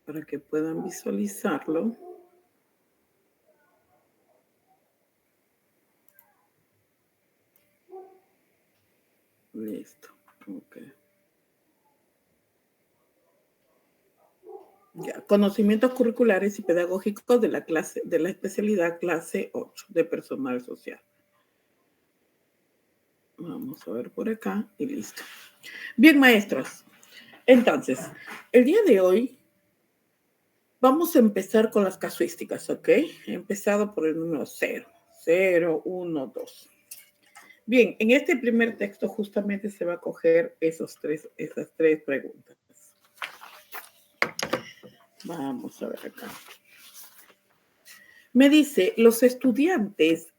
para que puedan visualizarlo. Listo. Ok. Ya, conocimientos curriculares y pedagógicos de la especialidad clase 8 de personal social. Vamos a ver por acá y listo. Bien, maestros. Entonces, el día de hoy vamos a empezar con las casuísticas, ¿ok? He empezado por el número 0, 0, 1, 2. Bien, en este primer texto justamente se va a coger esas tres preguntas. Vamos a ver acá. Me dice, los estudiantes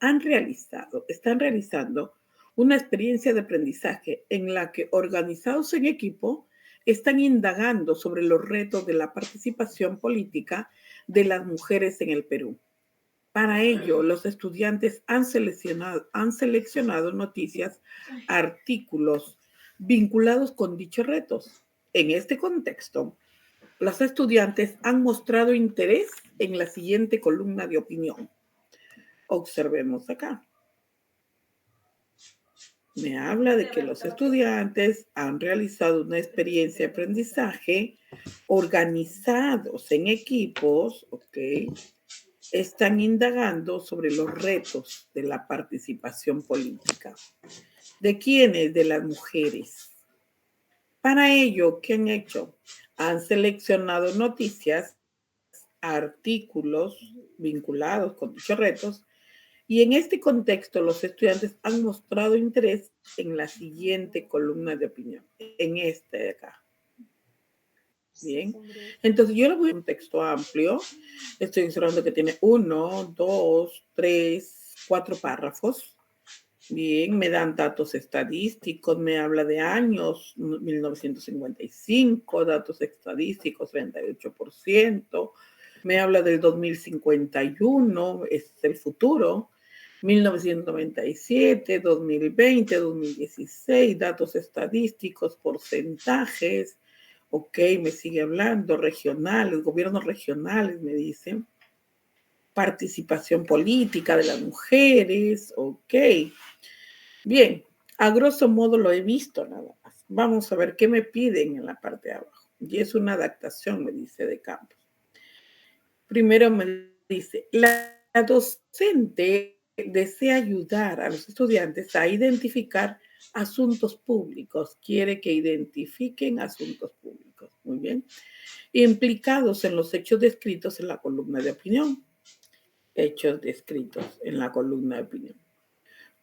están realizando una experiencia de aprendizaje en la que, organizados en equipo, están indagando sobre los retos de la participación política de las mujeres en el Perú. Para ello, los estudiantes han seleccionado noticias, artículos vinculados con dichos retos. En este contexto, los estudiantes han mostrado interés en la siguiente columna de opinión. Observemos acá. Me habla de que los estudiantes han realizado una experiencia de aprendizaje organizados en equipos, ¿ok? Están indagando sobre los retos de la participación política. ¿De quiénes? De las mujeres. Para ello, ¿qué han hecho? Han seleccionado noticias, artículos vinculados con dichos retos, y en este contexto los estudiantes han mostrado interés en la siguiente columna de opinión, en este de acá. Bien, entonces yo le voy a un texto amplio. Estoy observando que tiene 1, 2, 3, 4 párrafos. Bien, me dan datos estadísticos, me habla de años, 1955, datos estadísticos, 38%. Me habla del 2051, es el futuro. 1997, 2020, 2016, datos estadísticos, porcentajes. Ok, me sigue hablando, regionales, gobiernos regionales, me dicen. Participación política de las mujeres, ok. Bien, a grosso modo lo he visto nada más. Vamos a ver qué me piden en la parte de abajo. Y es una adaptación, me dice, de campos. Primero me dice, la docente desea ayudar a los estudiantes a identificar asuntos públicos. Quiere que identifiquen asuntos públicos. Muy bien. Implicados en los hechos descritos en la columna de opinión. Hechos descritos en la columna de opinión.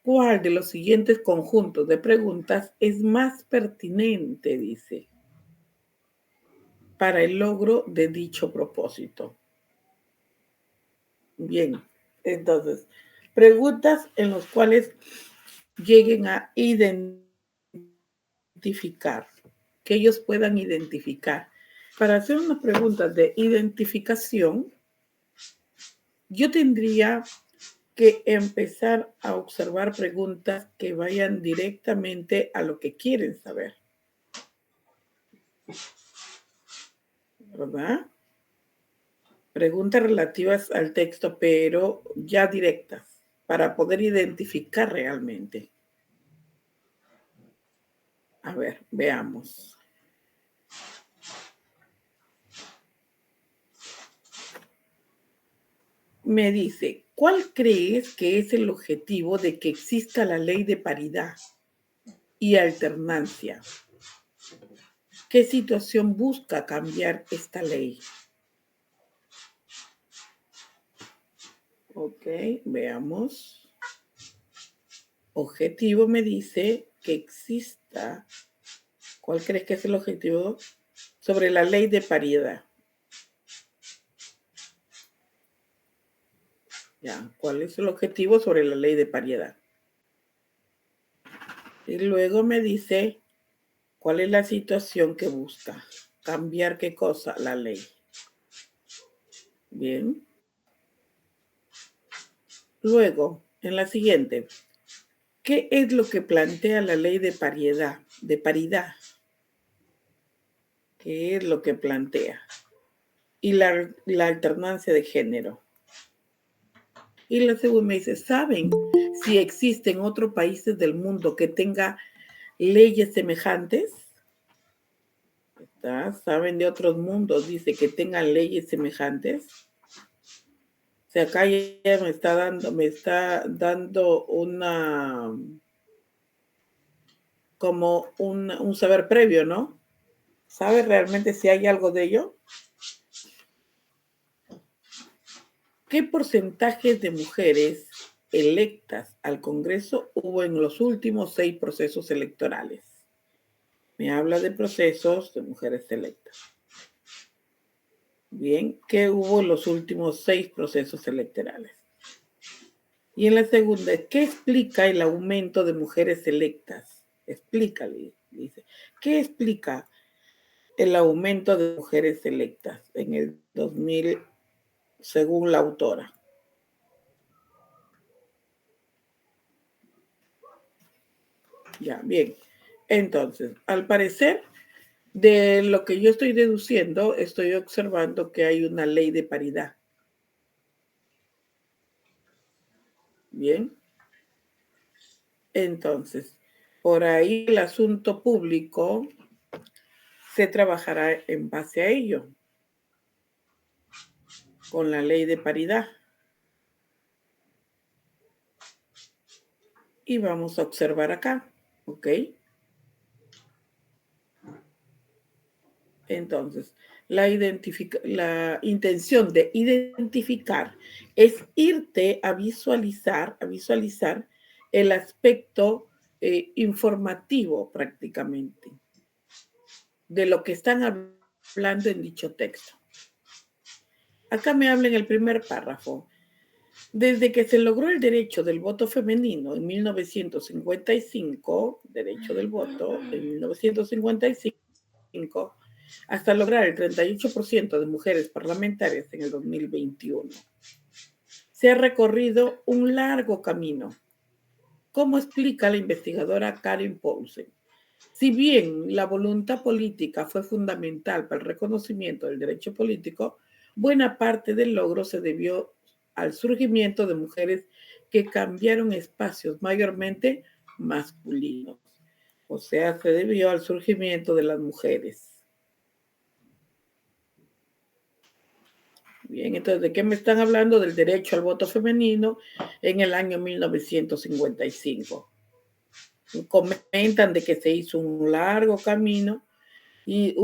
¿Cuál de los siguientes conjuntos de preguntas es más pertinente, dice, para el logro de dicho propósito? Bien, entonces, preguntas en las cuales lleguen a identificar, que ellos puedan identificar. Para hacer unas preguntas de identificación, yo tendría que empezar a observar preguntas que vayan directamente a lo que quieren saber. ¿Verdad? Preguntas relativas al texto, pero ya directas, para poder identificar realmente. A ver, veamos. Me dice, ¿cuál crees que es el objetivo de que exista la ley de paridad y alternancia? ¿Qué situación busca cambiar esta ley? Ok, veamos. Objetivo me dice que exista. ¿Cuál crees que es el objetivo? Sobre la ley de paridad. Ya, ¿cuál es el objetivo sobre la ley de paridad? Y luego me dice, ¿cuál es la situación que busca? ¿Cambiar qué cosa? La ley. Bien. Luego, en la siguiente, ¿qué es lo que plantea la ley de paridad? ¿Qué es lo que plantea? y la alternancia de género. Y la segunda me dice, ¿saben si existen otros países del mundo que tengan leyes semejantes? ¿Saben de otros mundos? Dice que tengan leyes semejantes. O sea, acá ya me está dando una, como un saber previo, ¿no? ¿Sabe realmente si hay algo de ello? ¿Qué porcentaje de mujeres electas al Congreso hubo en los últimos 6 procesos electorales? Me habla de procesos de mujeres electas. Bien, ¿qué hubo en los últimos 6 procesos electorales? Y en la segunda, ¿qué explica el aumento de mujeres electas? Explícale, dice. ¿Qué explica el aumento de mujeres electas en el 2000, según la autora? Ya, bien. Entonces, al parecer, de lo que yo estoy deduciendo, estoy observando que hay una ley de paridad. Bien. Entonces, por ahí el asunto público se trabajará en base a ello, con la ley de paridad. Y vamos a observar acá, ¿ok? Entonces, la intención de identificar es irte a visualizar el aspecto informativo prácticamente de lo que están hablando en dicho texto. Acá me habla en el primer párrafo. Desde que se logró el derecho del voto femenino en 1955, derecho del voto en 1955, hasta lograr el 38% de mujeres parlamentarias en el 2021, se ha recorrido un largo camino. Como explica la investigadora Karin Poulsen, si bien la voluntad política fue fundamental para el reconocimiento del derecho político, buena parte del logro se debió al surgimiento de mujeres que cambiaron espacios mayormente masculinos. O sea, se debió al surgimiento de las mujeres. Bien, entonces, ¿de qué me están hablando? Del derecho al voto femenino en el año 1955. Comentan de que se hizo un largo camino y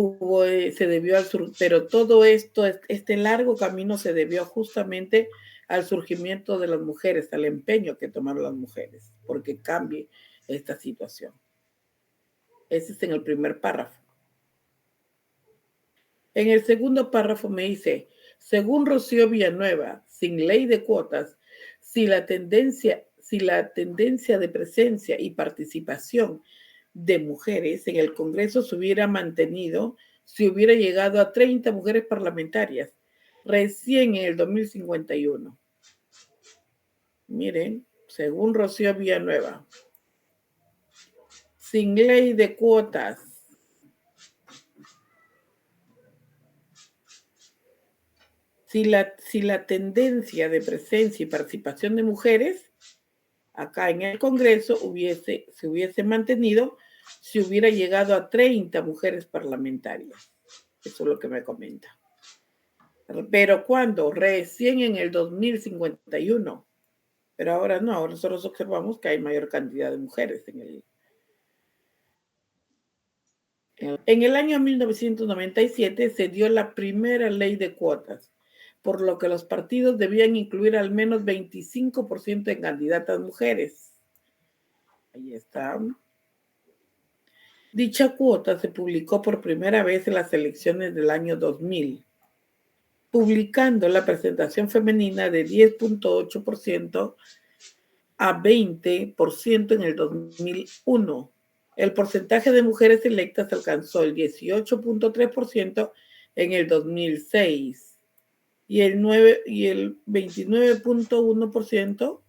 se debió al sur, pero todo esto, este largo camino se debió justamente al surgimiento de las mujeres, al empeño que tomaron las mujeres, porque cambie esta situación. Ese es en el primer párrafo. En el segundo párrafo me dice, según Rocío Villanueva, sin ley de cuotas, si la tendencia de presencia y participación de mujeres en el Congreso se hubiera mantenido, se hubiera llegado a 30 mujeres parlamentarias, recién en el 2051. Miren, según Rocío Villanueva, sin ley de cuotas, si la tendencia de presencia y participación de mujeres acá en el Congreso se hubiese mantenido, se hubiera llegado a 30 mujeres parlamentarias. Eso es lo que me comenta. Pero ¿cuándo? Recién en el 2051. Pero ahora no, ahora nosotros observamos que hay mayor cantidad de mujeres en el año 1997 se dio la primera ley de cuotas, por lo que los partidos debían incluir al menos 25% en candidatas mujeres. Ahí está. Dicha cuota se publicó por primera vez en las elecciones del año 2000, publicando la presentación femenina de 10.8% a 20% en el 2001. El porcentaje de mujeres electas alcanzó el 18.3% en el 2006 y el 29.1%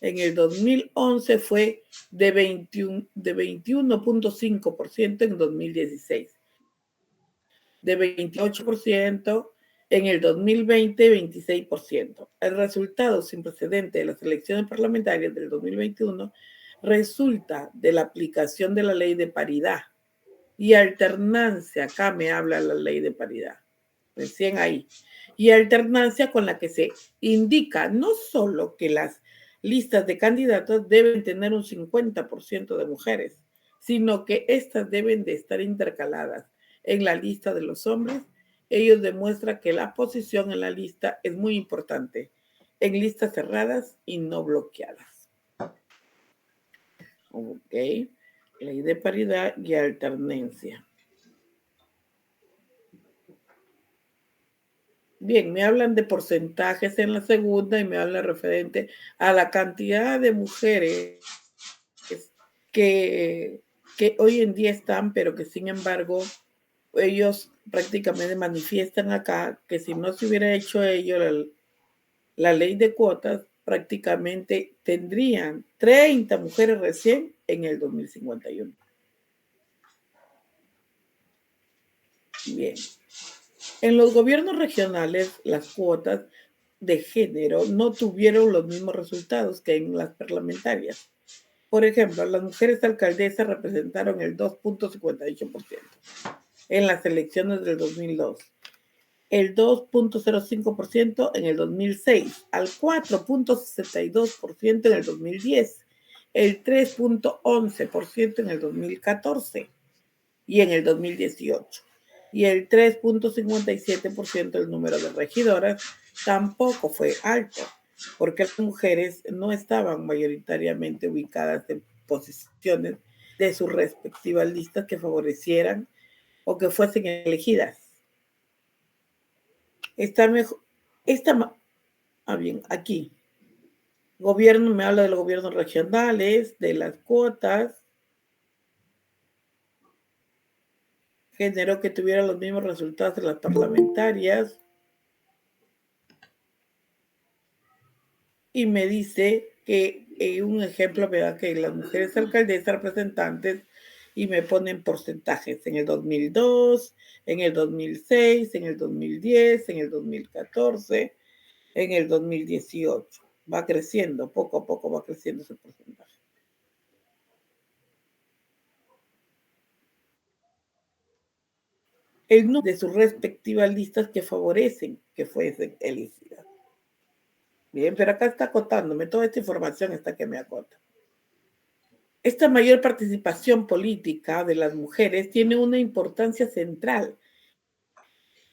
en el 2011 fue de 21.5% en 2016, de 28% En el 2020, 26%. El resultado sin precedente de las elecciones parlamentarias del 2021 resulta de la aplicación de la ley de paridad y alternancia. Acá me habla la ley de paridad, recién ahí. Y alternancia con la que se indica no solo que las listas de candidatos deben tener un 50% de mujeres, sino que estas deben de estar intercaladas en la lista de los hombres. Ellos demuestran que la posición en la lista es muy importante, en listas cerradas y no bloqueadas. Ok, ley de paridad y alternancia. Bien, me hablan de porcentajes en la segunda y me hablan referente a la cantidad de mujeres que hoy en día están, pero que sin embargo ellos prácticamente manifiestan acá que si no se hubiera hecho ello la ley de cuotas, prácticamente tendrían 30 mujeres recién en el 2051. Bien. En los gobiernos regionales, las cuotas de género no tuvieron los mismos resultados que en las parlamentarias. Por ejemplo, las mujeres alcaldesas representaron el 2.58% en las elecciones del 2002, el 2.05% en el 2006, al 4.62% en el 2010, el 3.11% en el 2014 y en el 2018. Y el 3.57% del número de regidoras tampoco fue alto, porque las mujeres no estaban mayoritariamente ubicadas en posiciones de sus respectivas listas que favorecieran o que fuesen elegidas. Está mejor, bien, aquí. Gobierno, me habla de los gobiernos regionales, de las cuotas, generó que tuviera los mismos resultados de las parlamentarias. Y me dice que un ejemplo me da que las mujeres alcaldesas representantes y me ponen porcentajes en el 2002, en el 2006, en el 2010, en el 2014, en el 2018. Va creciendo, poco a poco va creciendo ese porcentaje. El número de sus respectivas listas que favorecen que fuesen elegidas. Bien, pero acá está acotándome, toda esta información está que me acota. Esta mayor participación política de las mujeres tiene una importancia central.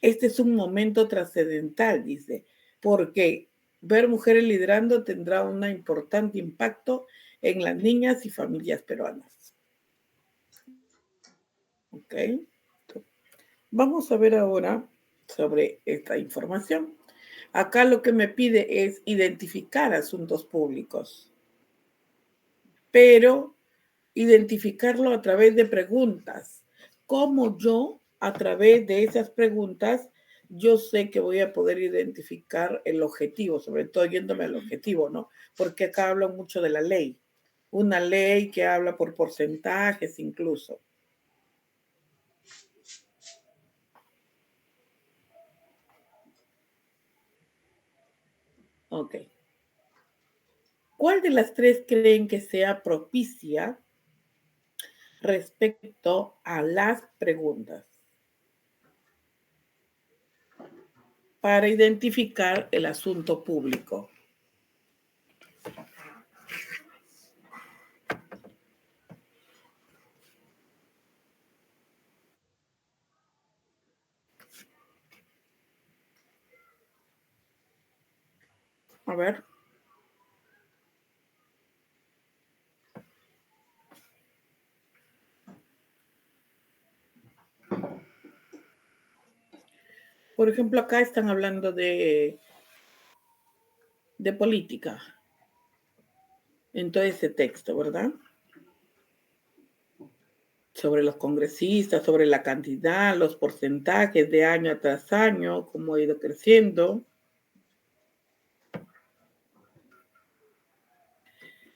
Este es un momento trascendental, dice, porque ver mujeres liderando tendrá un importante impacto en las niñas y familias peruanas. ¿Ok? Vamos a ver ahora sobre esta información. Acá lo que me pide es identificar asuntos públicos, pero identificarlo a través de preguntas. Como yo, a través de esas preguntas, yo sé que voy a poder identificar el objetivo, sobre todo yéndome al objetivo, ¿no? Porque acá hablo mucho de la ley. Una ley que habla por porcentajes incluso. Ok. ¿Cuál de las tres creen que sea propicia respecto a las preguntas para identificar el asunto público? A ver. Por ejemplo, acá están hablando de política en todo ese texto, ¿verdad? Sobre los congresistas, sobre la cantidad, los porcentajes de año tras año, cómo ha ido creciendo.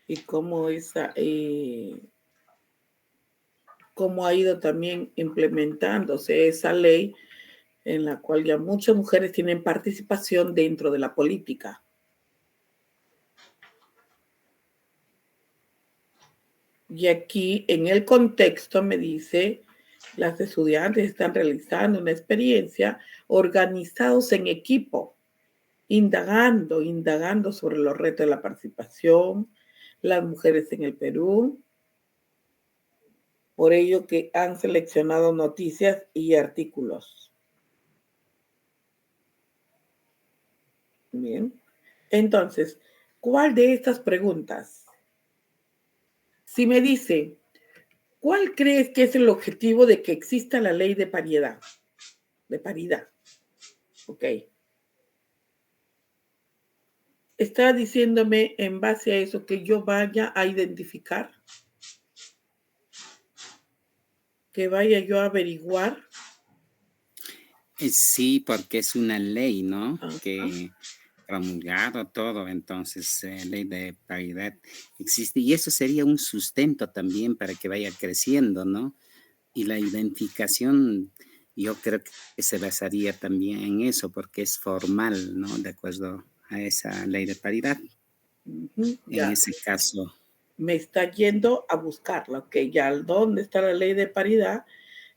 Y cómo ha ido también implementándose esa ley en la cual ya muchas mujeres tienen participación dentro de la política. Y aquí en el contexto me dice, las estudiantes están realizando una experiencia organizados en equipo, indagando sobre los retos de la participación, las mujeres en el Perú. Por ello que han seleccionado noticias y artículos. Bien. Entonces, ¿cuál de estas preguntas? Si me dice, ¿cuál crees que es el objetivo de que exista la ley de paridad? De paridad. Ok. Está diciéndome en base a eso que yo vaya a identificar, que vaya yo a averiguar. Sí, porque es una ley, ¿no? Ajá. Que promulgado todo, entonces ley de paridad existe y eso sería un sustento también para que vaya creciendo, ¿no? Y la identificación, yo creo que se basaría también en eso, porque es formal, ¿no? De acuerdo a esa ley de paridad. En Ya, ese caso, me está yendo a buscarla. Ok, ya, ¿dónde está la ley de paridad?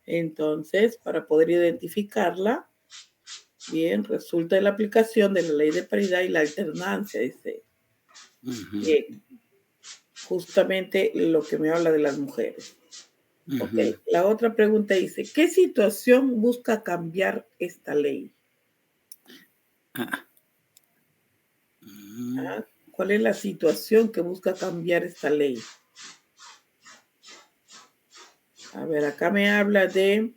Entonces, para poder identificarla, bien, resulta de la aplicación de la ley de paridad y la alternancia, dice. ujú, Bien, justamente lo que me habla de las mujeres. Ok, ujú, la otra pregunta dice, ¿qué situación busca cambiar esta ley? ah, mm, ¿Ah? ¿Cuál es la situación que busca cambiar esta ley? A ver, acá me habla de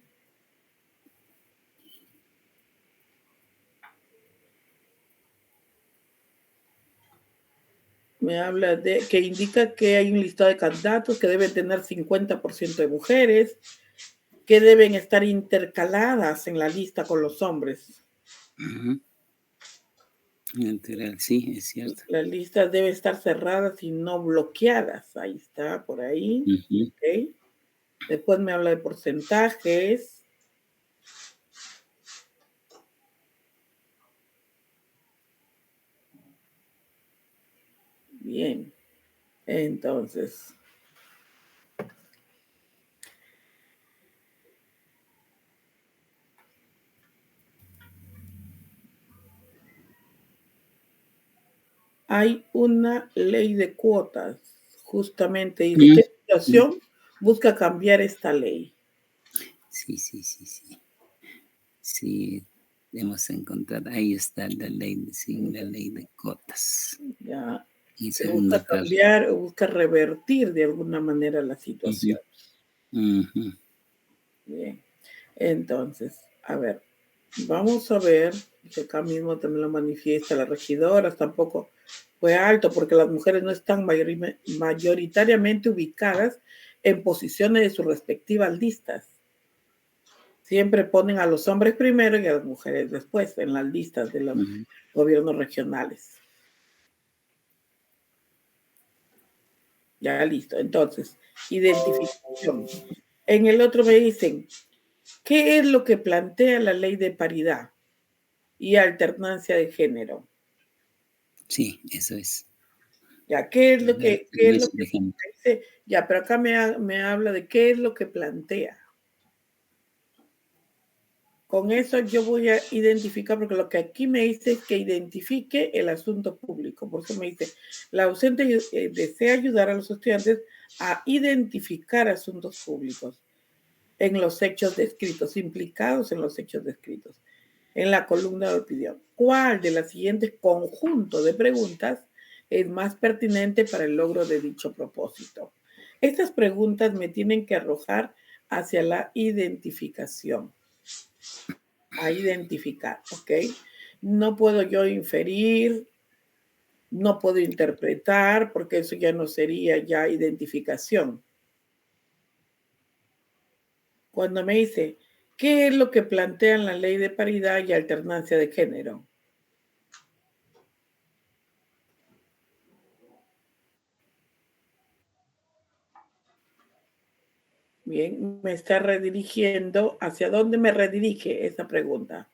que indica que hay un listado de candidatos que deben tener 50% de mujeres, que deben estar intercaladas en la lista con los hombres. ujú. Natural, sí, es cierto. Las listas deben estar cerradas y no bloqueadas. Ahí está, por ahí. Ujú. ¿Ok? Después me habla de porcentajes. Bien. Entonces, hay una ley de cuotas. Justamente dice, Mm, ¿qué mm. situación busca cambiar esta ley? Sí, sí, sí, sí. Sí, hemos encontrado, ahí está la ley, sí, la ley de cotas. Ya, En que busca segundo caso. cambiar o busca revertir de alguna manera la Ujú, situación. ujú, Bien. Entonces, a ver, vamos a ver, que acá mismo también lo manifiesta la regidora, tampoco fue alto porque las mujeres no están mayoritariamente ubicadas en posiciones de sus respectivas listas. Siempre ponen a los hombres primero y a las mujeres después en las listas de los ujú. gobiernos regionales. Ya listo. Entonces, identificación. En el otro me dicen, ¿qué es lo que plantea la ley de paridad y alternancia de género? Sí, eso es. Ya, ¿qué es lo La que, qué es lo alternancia que de género. dice? Ya, pero acá me habla de qué es lo que plantea. Con eso yo voy a identificar, porque lo que aquí me dice es que identifique el asunto público. Por eso me dice, la ausente desea ayudar a los estudiantes a identificar asuntos públicos en los hechos descritos, implicados en los hechos descritos. En la columna de opinión, ¿cuál de las siguientes conjuntos de preguntas es más pertinente para el logro de dicho propósito? Estas preguntas me tienen que arrojar hacia la identificación, a identificar, ¿ok? No puedo yo inferir, no puedo interpretar, porque eso ya no sería ya identificación. Cuando me dice, ¿qué es lo que plantean la ley de paridad y alternancia de género? Bien, me está redirigiendo. ¿Hacia dónde me redirige esa pregunta?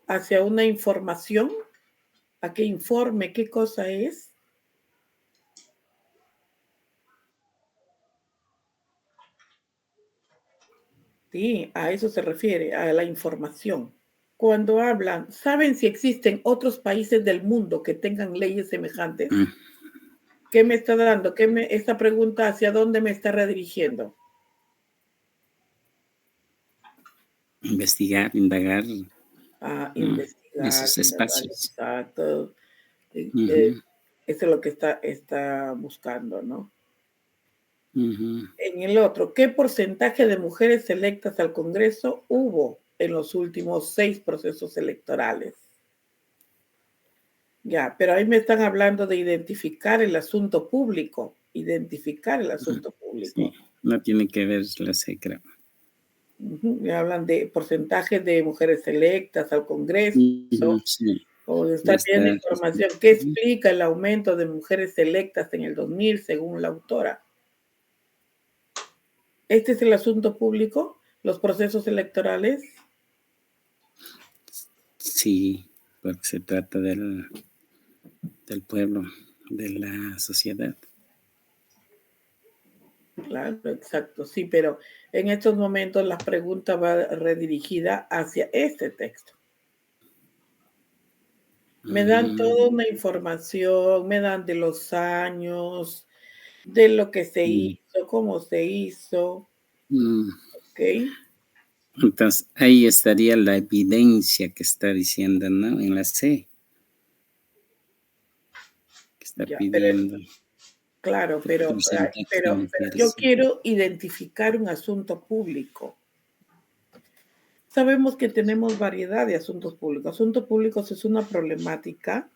¿Hacia una información? ¿A qué informe? ¿Qué cosa es? Sí, a eso se refiere, a la información. Cuando hablan, ¿saben si existen otros países del mundo que tengan leyes semejantes? Mm, ¿Qué me está dando? Esta pregunta hacia dónde me está redirigiendo? Investigar, indagar Investigar, esos indagar, espacios. exacto. Ujú, Eso es lo que está buscando, ¿no? ujú. En el otro, ¿qué porcentaje de mujeres electas al Congreso hubo en los últimos 6 procesos electorales? Ya, pero ahí me están hablando de identificar el asunto público, identificar el asunto Sí, público. no tiene que ver la SECRA. Ujú, me hablan de porcentaje de mujeres electas al Congreso, Ujú, sí, o ya está está. viendo información. ¿Qué explica el aumento de mujeres electas en el 2000 según la autora? ¿Este es el asunto público? ¿Los procesos electorales? Sí, porque se trata del pueblo, de la sociedad. Claro, exacto, sí, pero en estos momentos la pregunta va redirigida hacia este texto. Me dan Mm, toda una información, me dan de los años, de lo que se mm, hizo, cómo se hizo, mm. ¿ok? Entonces, ahí estaría la evidencia que está diciendo, ¿no? En la C, que está Ya, pero pidiendo claro, qué porcentaje de pero yo mujeres. quiero identificar un asunto público. Sabemos que tenemos variedad de asuntos públicos. Asuntos públicos es una problemática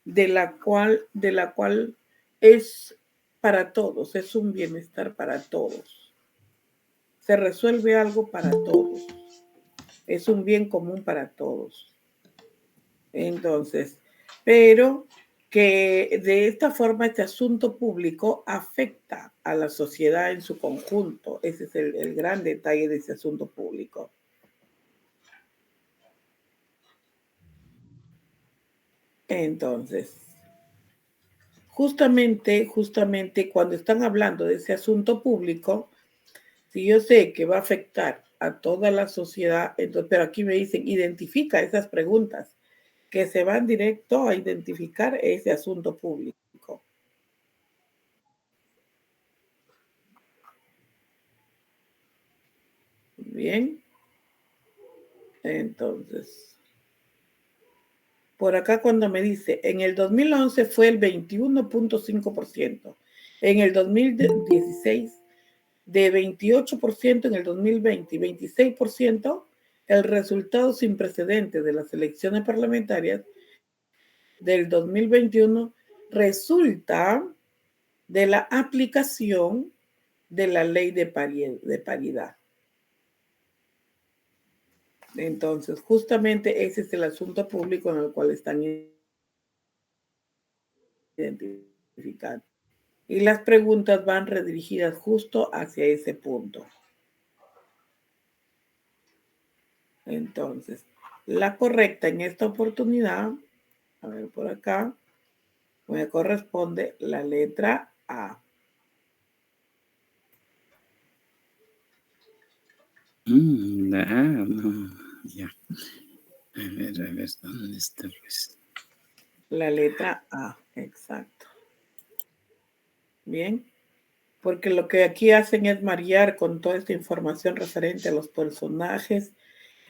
de la cual es para todos, es un bienestar para todos. Se resuelve algo para todos, es un bien común para todos. Entonces, pero que de esta forma este asunto público afecta a la sociedad en su conjunto. Ese es el gran detalle de ese asunto público. Entonces, justamente cuando están hablando de ese asunto público, si yo sé que va a afectar a toda la sociedad, entonces, pero aquí me dicen, identifica esas preguntas que se van directo a identificar ese asunto público. Bien, entonces, por acá cuando me dice, en el 2011 fue el 21.5%, en el 2016 de 28% en el 2020 y 26%, el resultado sin precedentes de las elecciones parlamentarias del 2021 resulta de la aplicación de la ley de paridad. Entonces, justamente ese es el asunto público en el cual están identificando. Y las preguntas van redirigidas justo hacia ese punto. Entonces, la correcta en esta oportunidad, a ver por acá, me corresponde la letra A. La A, no, ya. A ver, ¿dónde está? Pues? La letra A, exacto. Bien, porque lo que aquí hacen es marear con toda esta información referente a los personajes,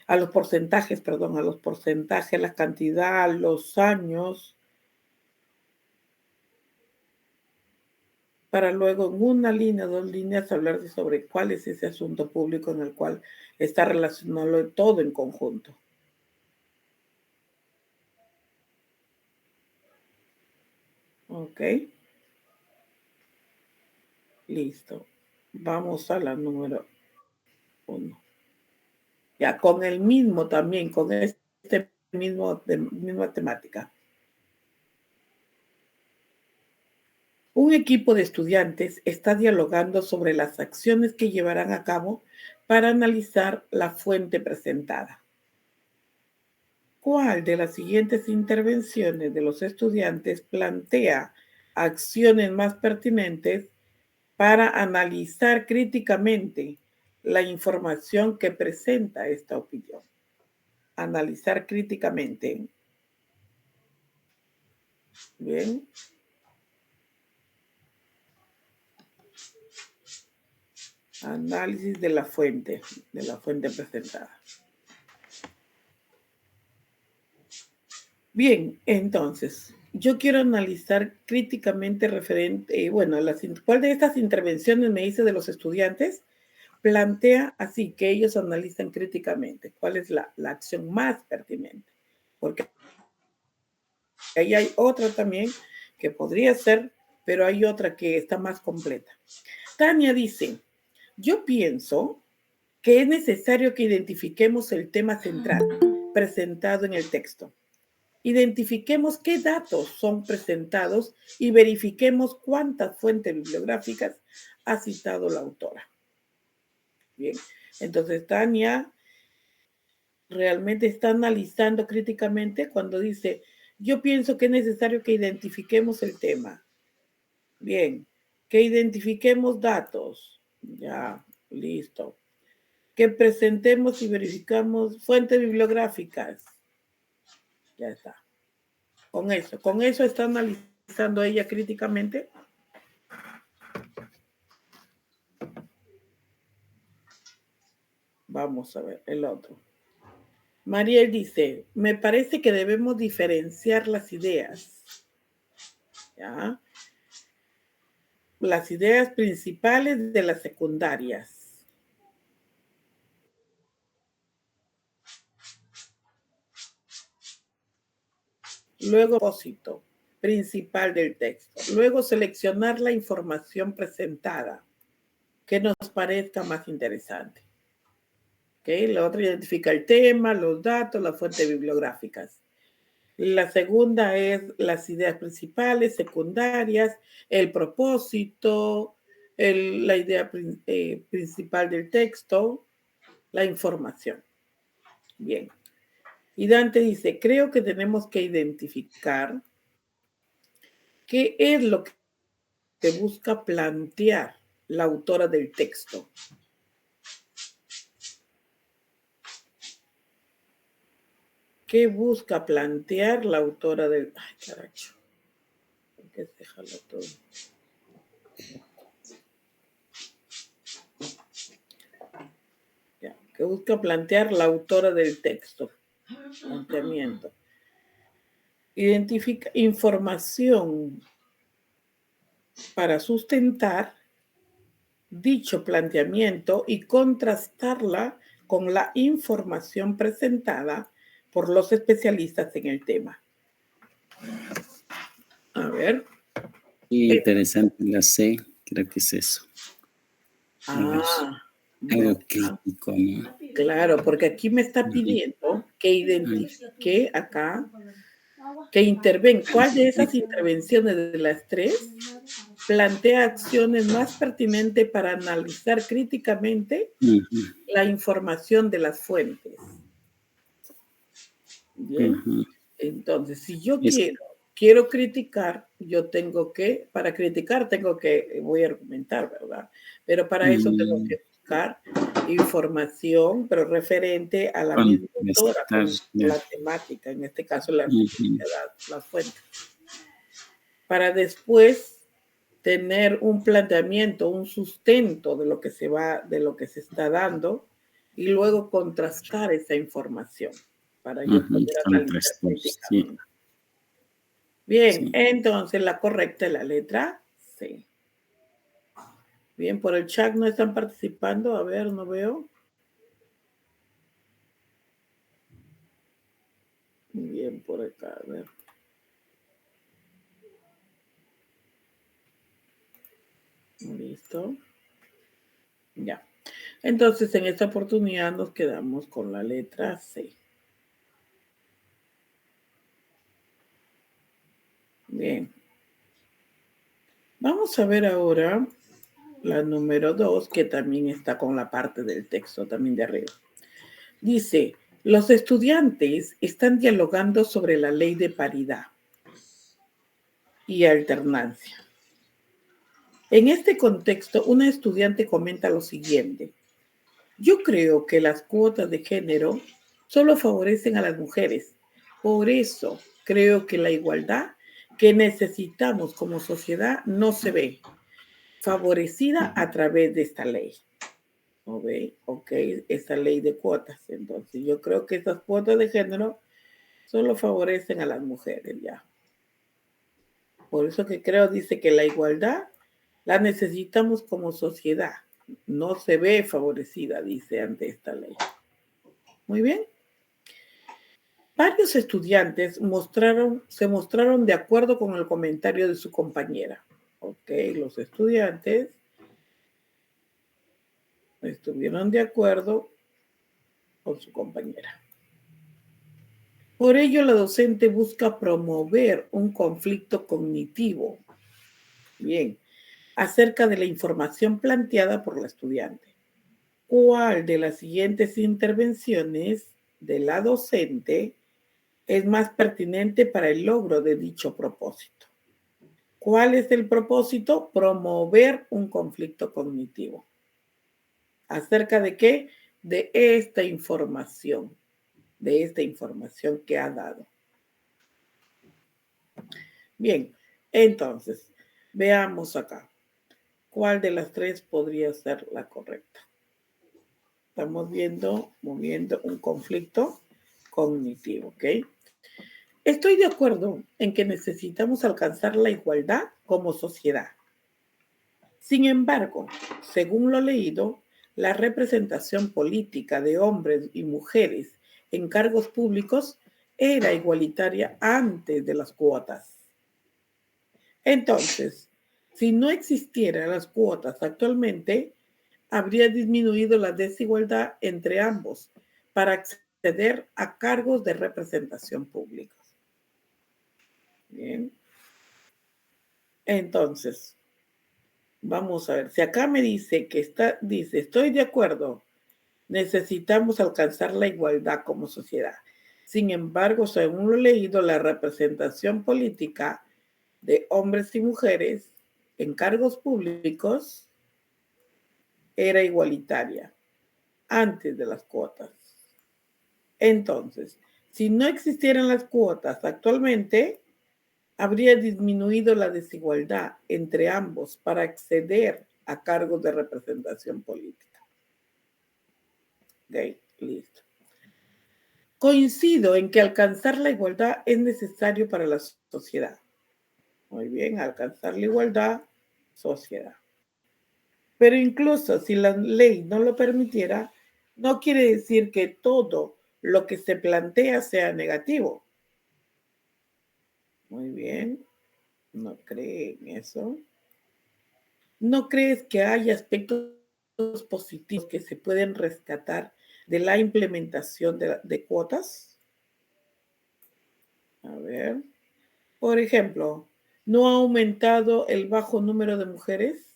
a los porcentajes, perdón, a los porcentajes, la cantidad, los años, para luego en una línea, 2 líneas, hablar sobre cuál es ese asunto público en el cual está relacionado todo en conjunto. ¿Ok? Listo. Vamos a la número 1. Ya, con el mismo también, con este misma temática. Un equipo de estudiantes está dialogando sobre las acciones que llevarán a cabo para analizar la fuente presentada. ¿Cuál de las siguientes intervenciones de los estudiantes plantea acciones más pertinentes para analizar críticamente la información que presenta esta opinión? Analizar críticamente. Bien. Análisis de la fuente presentada. Bien, entonces, yo quiero analizar críticamente referente, ¿cuál de estas intervenciones me dice de los estudiantes? Plantea así que ellos analizan críticamente cuál es la acción más pertinente, porque ahí hay otra también que podría ser, pero hay otra que está más completa. Tania dice, yo pienso que es necesario que identifiquemos el tema central presentado en el texto. Identifiquemos qué datos son presentados y verifiquemos cuántas fuentes bibliográficas ha citado la autora. Bien, entonces Tania realmente está analizando críticamente cuando dice, yo pienso que es necesario que identifiquemos el tema. Bien, que identifiquemos datos. Ya, listo. Que presentemos y verificamos fuentes bibliográficas. Ya está. Con eso está analizando ella críticamente. Vamos a ver el otro. Mariel dice, me parece que debemos diferenciar las ideas. ¿Ya? Las ideas principales de las secundarias. Luego, propósito principal del texto. Luego, seleccionar la información presentada que nos parezca más interesante. ¿Okay? La otra identifica el tema, los datos, las fuentes bibliográficas. La segunda es las ideas principales, secundarias, el propósito, la idea principal del texto, la información. Bien. Y Dante dice, creo que tenemos que identificar qué es lo que busca plantear la autora del texto. ¿Qué busca plantear la autora del... Ay, caracho. Hay que dejarlo todo. Ya. ¿Qué busca plantear la autora del texto? Planteamiento. Identifica información para sustentar dicho planteamiento y contrastarla con la información presentada por los especialistas en el tema. A ver. Interesante, la C, creo que es eso. Algo crítico, ¿no? Claro, porque aquí me está pidiendo que identifique acá, que intervenga. ¿Cuál de esas intervenciones de las tres plantea acciones más pertinentes para analizar críticamente la información de las fuentes? Bien. Entonces, si yo quiero criticar, para criticar voy a argumentar, ¿verdad? Pero para eso tengo que buscar información, pero referente a la misma autora, con la temática, en este caso la fuente. Para después tener un planteamiento, un sustento de lo que se está dando, y luego contrastar esa información para yo poder analizar críticamente. Bien, entonces la correcta es la letra C. Bien, por el chat no están participando. A ver, no veo. Bien, por acá, a ver. Listo. Ya. Entonces, en esta oportunidad nos quedamos con la letra C. Bien. Vamos a ver ahora la número 2, que también está con la parte del texto, también de arriba. Dice, los estudiantes están dialogando sobre la ley de paridad y alternancia. En este contexto, una estudiante comenta lo siguiente. Yo creo que las cuotas de género solo favorecen a las mujeres. Por eso creo que la igualdad que necesitamos como sociedad no se ve favorecida a través de esta ley. ¿Ok? Ok, esta ley de cuotas. Entonces, yo creo que estas cuotas de género solo favorecen a las mujeres ya. Por eso que creo, dice que la igualdad la necesitamos como sociedad. No se ve favorecida, dice, ante esta ley. Muy bien. Varios estudiantes se mostraron de acuerdo con el comentario de su compañera. Ok, los estudiantes estuvieron de acuerdo con su compañera. Por ello, la docente busca promover un conflicto cognitivo, bien, acerca de la información planteada por la estudiante. ¿Cuál de las siguientes intervenciones de la docente es más pertinente para el logro de dicho propósito? ¿Cuál es el propósito? Promover un conflicto cognitivo. ¿Acerca de qué? De esta información que ha dado. Bien, entonces, veamos acá. ¿Cuál de las tres podría ser la correcta? Estamos moviendo un conflicto cognitivo, ¿ok? Estoy de acuerdo en que necesitamos alcanzar la igualdad como sociedad. Sin embargo, según lo leído, la representación política de hombres y mujeres en cargos públicos era igualitaria antes de las cuotas. Entonces, si no existieran las cuotas actualmente, habría disminuido la desigualdad entre ambos para acceder a cargos de representación pública. Bien. Entonces, vamos a ver. Si acá me dice dice, estoy de acuerdo, necesitamos alcanzar la igualdad como sociedad. Sin embargo, según lo leído, la representación política de hombres y mujeres en cargos públicos era igualitaria antes de las cuotas. Entonces, si no existieran las cuotas actualmente, habría disminuido la desigualdad entre ambos para acceder a cargos de representación política. Ok, listo. Coincido en que alcanzar la igualdad es necesario para la sociedad. Muy bien, alcanzar la igualdad, sociedad. Pero incluso si la ley no lo permitiera, no quiere decir que todo lo que se plantea sea negativo. Muy bien, no cree en eso. ¿No crees que hay aspectos positivos que se pueden rescatar de la implementación de cuotas? A ver, por ejemplo, ¿no ha aumentado el bajo número de mujeres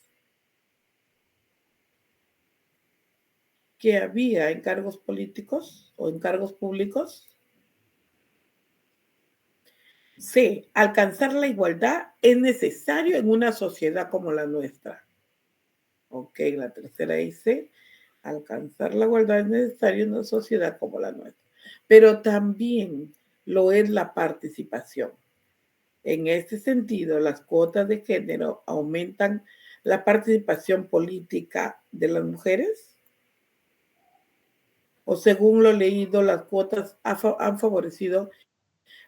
que había en cargos políticos o en cargos públicos? C. Alcanzar la igualdad es necesario en una sociedad como la nuestra. Ok, la tercera dice, alcanzar la igualdad es necesario en una sociedad como la nuestra. Pero también lo es la participación. En este sentido, las cuotas de género aumentan la participación política de las mujeres. O según lo leído, las cuotas han favorecido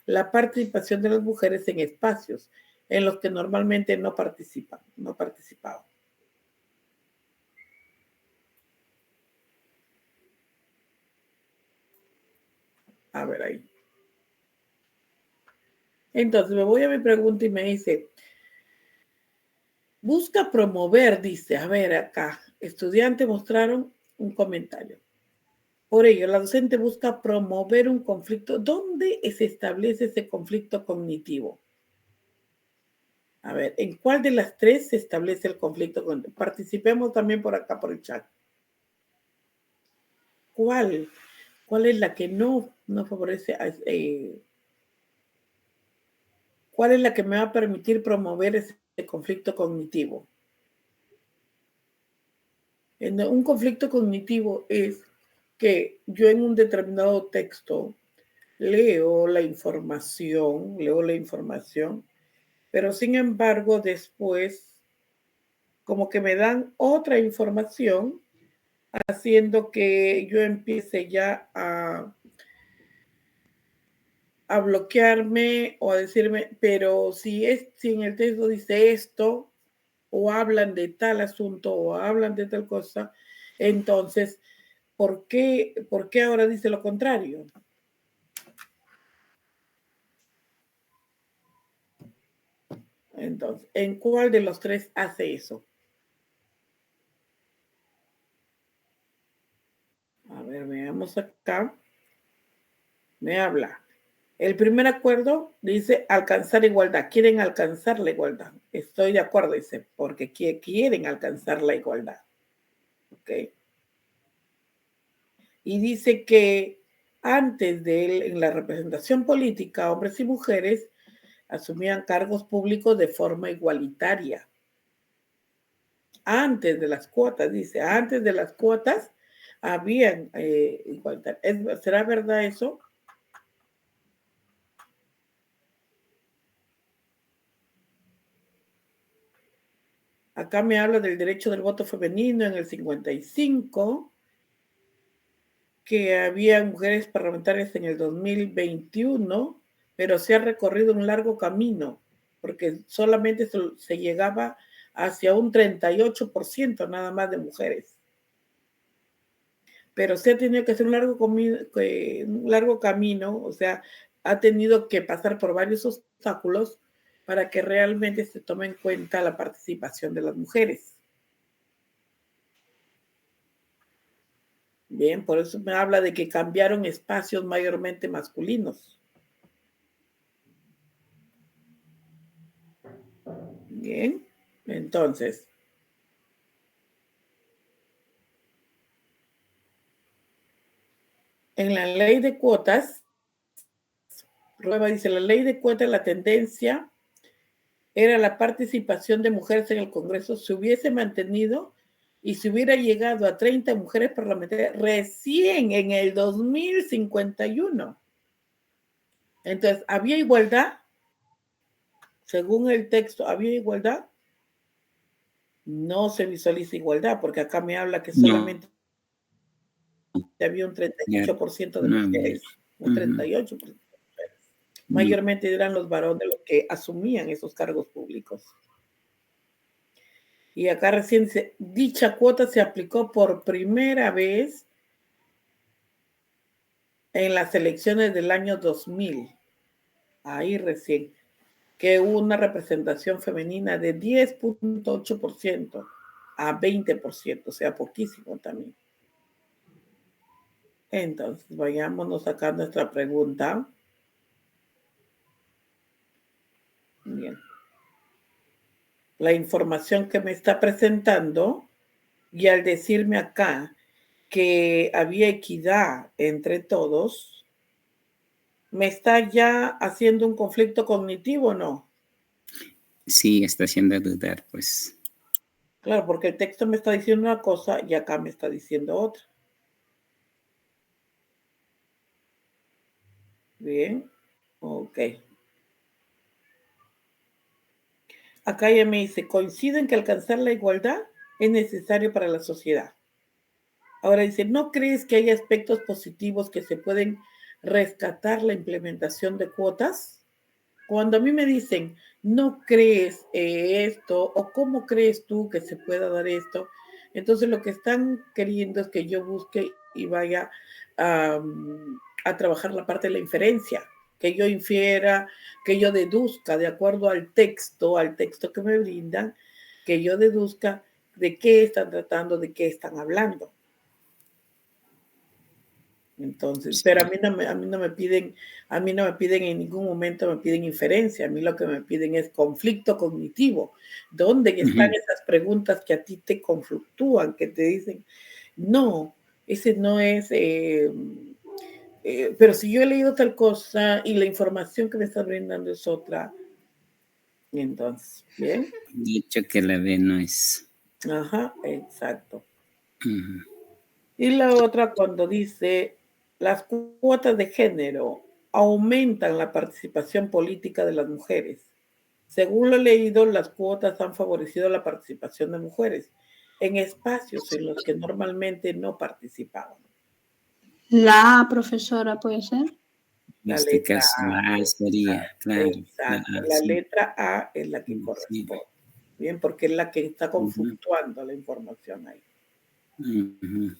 la participación de las mujeres en espacios en los que normalmente no participaban. A ver ahí. Entonces me voy a mi pregunta y me dice, busca promover, dice, a ver acá, estudiantes mostraron un comentario. Por ello, la docente busca promover un conflicto. ¿Dónde se establece ese conflicto cognitivo? A ver, ¿en cuál de las tres se establece el conflicto? Participemos también por acá, por el chat. ¿Cuál? ¿Cuál es la que no favorece? ¿Cuál es la que me va a permitir promover ese conflicto cognitivo? Un conflicto cognitivo es que yo en un determinado texto leo la información, pero sin embargo después como que me dan otra información haciendo que yo empiece ya a bloquearme o a decirme, pero si en el texto dice esto, o hablan de tal asunto, o hablan de tal cosa, entonces, ¿por qué ahora dice lo contrario? Entonces, ¿en cuál de los tres hace eso? A ver, veamos acá. Me habla. El primer acuerdo dice alcanzar igualdad. Quieren alcanzar la igualdad. Estoy de acuerdo, dice, porque quieren alcanzar la igualdad. ¿Ok? Y dice que antes de él, en la representación política, hombres y mujeres asumían cargos públicos de forma igualitaria. Antes de las cuotas, dice, antes de las cuotas habían igualdad. ¿Será verdad eso? Acá me habla del derecho del voto femenino en el 55, que había mujeres parlamentarias en el 2021, pero se ha recorrido un largo camino, porque solamente se llegaba hacia un 38% nada más de mujeres. Pero se ha tenido que hacer un largo camino, o sea, ha tenido que pasar por varios obstáculos para que realmente se tome en cuenta la participación de las mujeres. Bien, por eso me habla de que cambiaron espacios mayormente masculinos. Bien, entonces, en la ley de cuotas, Rueba dice, la ley de cuotas, la tendencia era la participación de mujeres en el Congreso se hubiese mantenido y se hubiera llegado a 30 mujeres parlamentarias recién en el 2051. Entonces, ¿había igualdad? Según el texto, ¿había igualdad? No se visualiza igualdad, porque acá me habla que solamente había un 38% de mujeres, un 38%. Mayormente eran los varones los que asumían esos cargos públicos. Y acá recién dice, dicha cuota se aplicó por primera vez en las elecciones del año 2000. Ahí recién, que hubo una representación femenina de 10.8% a 20%, o sea, poquísimo también. Entonces, vayámonos acá a nuestra pregunta. Bien. La información que me está presentando y al decirme acá que había equidad entre todos, ¿me está ya haciendo un conflicto cognitivo o no? Sí, está haciendo dudar, pues. Claro, porque el texto me está diciendo una cosa y acá me está diciendo otra. Bien, ok. Acá ya me dice, coincido en que alcanzar la igualdad es necesario para la sociedad. Ahora dice, ¿no crees que hay aspectos positivos que se pueden rescatar la implementación de cuotas? Cuando a mí me dicen, ¿no crees esto? ¿O cómo crees tú que se pueda dar esto? Entonces lo que están queriendo es que yo busque y vaya a trabajar la parte de la inferencia, que yo infiera, que yo deduzca de acuerdo al texto que me brindan, que yo deduzca de qué están tratando, de qué están hablando. Entonces, pero Sí. a mí no me piden en ningún momento me piden inferencia, a mí lo que me piden es conflicto cognitivo. ¿Dónde están Ujú. esas preguntas que a ti te conflictúan, que te dicen, no, ese no es, pero si yo he leído tal cosa y la información que me estás brindando es otra, entonces, bien, Dicho que la B no es. ajá, exacto. Ujú. Y la otra cuando dice, las cuotas de género aumentan la participación política de las mujeres. Según lo leído, las cuotas han favorecido la participación de mujeres en espacios en los que normalmente no participaban. La profesora puede ser. En La este letra caso, A, la A sería, claro, la exacto. A, La sí. letra A es la que Sí. corresponde. Bien, porque es la que está Ujú, conflictuando la información ahí. ujú.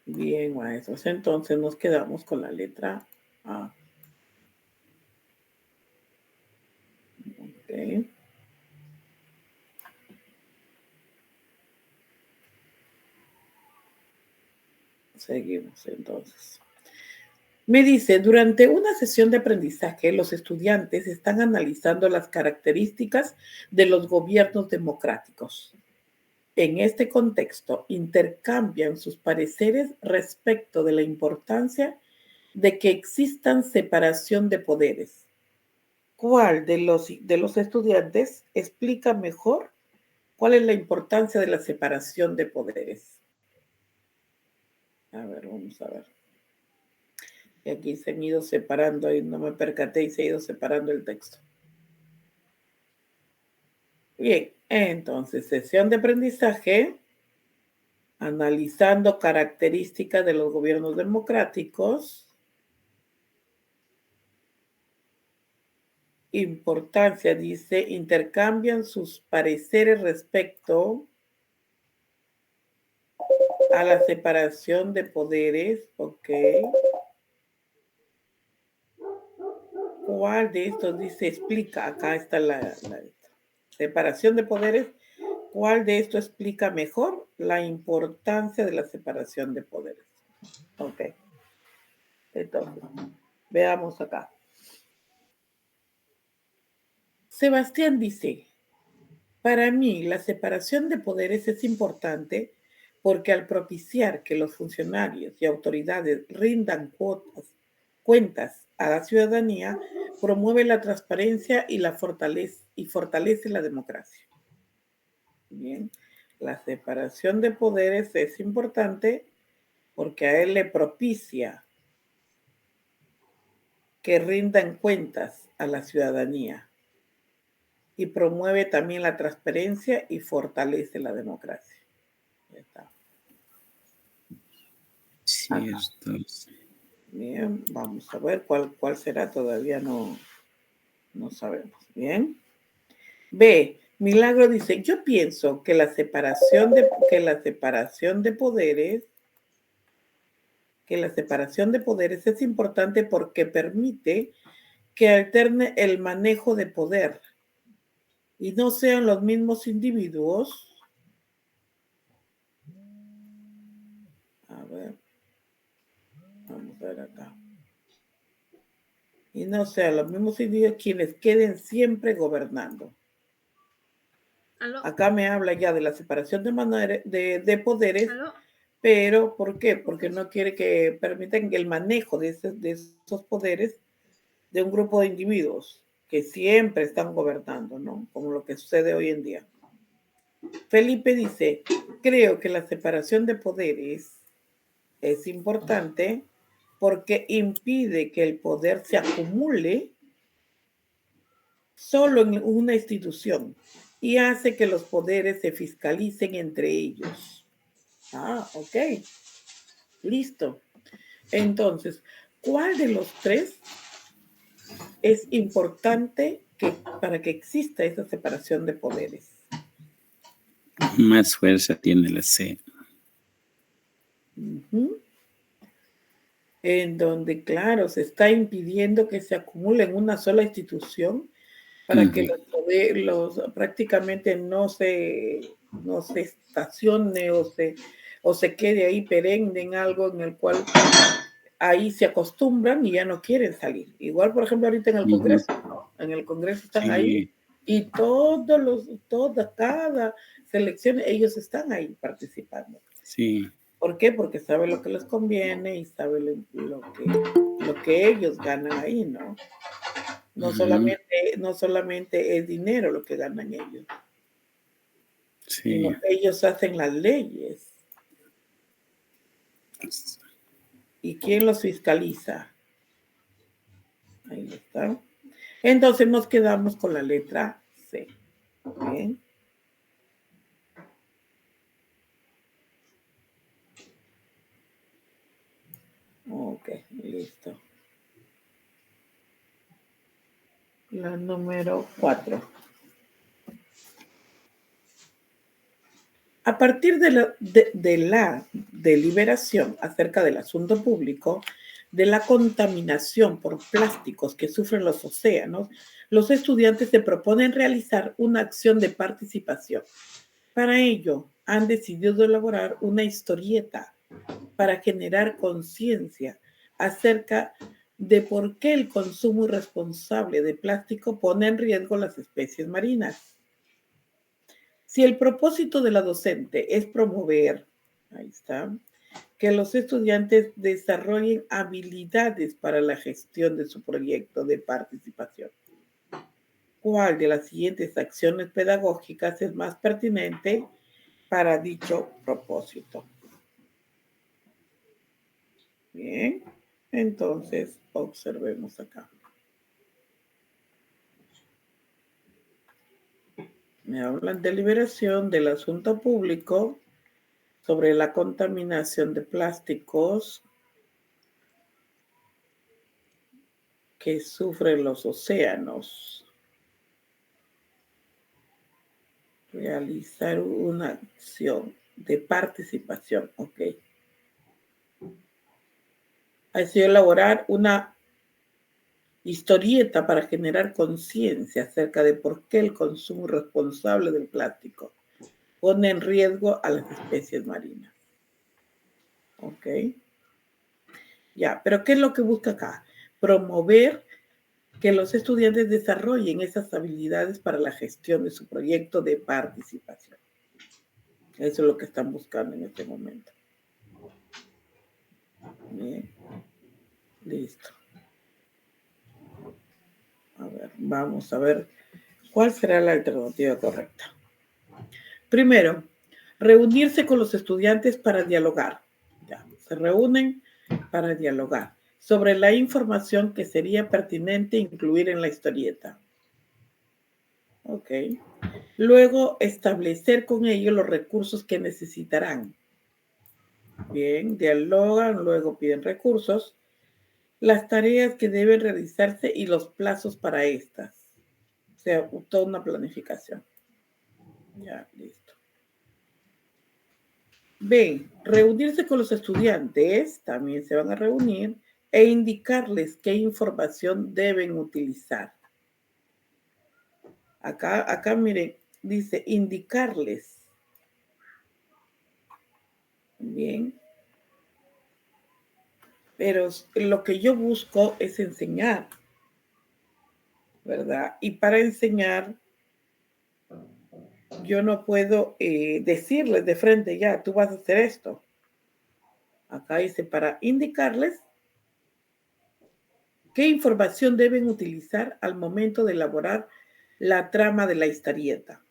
Bien, maestros. Entonces nos quedamos con la letra A. Ok. Seguimos entonces. Me dice, durante una sesión de aprendizaje, los estudiantes están analizando las características de los gobiernos democráticos. En este contexto, intercambian sus pareceres respecto de la importancia de que existan separación de poderes. ¿Cuál de los estudiantes explica mejor cuál es la importancia de la separación de poderes? A ver, vamos a ver. Y aquí se han ido separando y no me percaté y se ha ido separando el texto. Bien, entonces, sesión de aprendizaje, analizando características de los gobiernos democráticos, importancia, dice, intercambian sus pareceres respecto a la separación de poderes, ok. ¿Cuál de estos dice, explica? Acá está la separación de poderes. ¿Cuál de esto explica mejor la importancia de la separación de poderes? Ok, entonces, veamos acá. Sebastián dice, para mí la separación de poderes es importante porque al propiciar que los funcionarios y autoridades rindan cuentas a la ciudadanía, promueve la transparencia y fortalece la democracia. Bien, la separación de poderes es importante porque a él le propicia que rindan cuentas a la ciudadanía y promueve también la transparencia y fortalece la democracia. Ya está. Acá. Cierto. Bien, vamos a ver cuál será, todavía no sabemos. Bien. B. Milagro dice, yo pienso que la separación de poderes es importante porque permite que alterne el manejo de poder y no sean los mismos individuos. A ver, vamos a ver acá. Y no sean los mismos individuos quienes queden siempre gobernando. ¿Aló? Acá me habla ya de la separación de poderes, ¿Aló? pero ¿por qué? Porque no quiere que permitan el manejo de esos poderes de un grupo de individuos que siempre están gobernando, ¿no? Como lo que sucede hoy en día. Felipe dice, creo que la separación de poderes es importante porque impide que el poder se acumule solo en una institución y hace que los poderes se fiscalicen entre ellos. Ah, ok. Listo. Entonces, ¿cuál de los tres es importante para que exista esa separación de poderes? Más fuerza tiene la C. Ujú. En donde, claro, se está impidiendo que se acumule en una sola institución para que prácticamente no se estacione o se quede ahí perenne en algo en el cual ahí se acostumbran y ya no quieren salir. Igual, por ejemplo, ahorita en el Congreso, ¿no? En el Congreso están ahí y cada selección, ellos están ahí participando. Sí. ¿Por qué? Porque saben lo que les conviene y saben lo que ellos ganan ahí, ¿no? No solamente es dinero lo que ganan ellos. Sí. Sino ellos hacen las leyes. ¿Y quién los fiscaliza? Ahí está. Entonces nos quedamos con la letra C. Bien. Ok, listo. La número 4. A partir de la deliberación acerca del asunto público, de la contaminación por plásticos que sufren los océanos, los estudiantes se proponen realizar una acción de participación. Para ello, han decidido elaborar una historieta para generar conciencia acerca de por qué el consumo irresponsable de plástico pone en riesgo las especies marinas. Si el propósito de la docente es promover, ahí está, que los estudiantes desarrollen habilidades para la gestión de su proyecto de participación, ¿cuál de las siguientes acciones pedagógicas es más pertinente para dicho propósito? Bien, entonces observemos acá. Me hablan de deliberación del asunto público sobre la contaminación de plásticos que sufren los océanos. Realizar una acción de participación, ok. Ha sido elaborar una historieta para generar conciencia acerca de por qué el consumo responsable del plástico pone en riesgo a las especies marinas. Ok. Ya, pero ¿qué es lo que busca acá? Promover que los estudiantes desarrollen esas habilidades para la gestión de su proyecto de participación. Eso es lo que están buscando en este momento. Bien. Listo. A ver, vamos a ver cuál será la alternativa correcta. Primero, reunirse con los estudiantes para dialogar. Ya, se reúnen para dialogar sobre la información que sería pertinente incluir en la historieta. Ok. Luego, establecer con ellos los recursos que necesitarán. Bien, dialogan, luego piden recursos, las tareas que deben realizarse y los plazos para estas. O sea, toda una planificación. Ya, listo. B, reunirse con los estudiantes, también se van a reunir, e indicarles qué información deben utilizar. Acá miren, dice indicarles. Bien. Pero lo que yo busco es enseñar, ¿verdad? Y para enseñar, yo no puedo decirles de frente, ya, tú vas a hacer esto. Acá dice, para indicarles qué información deben utilizar al momento de elaborar la trama de la historieta.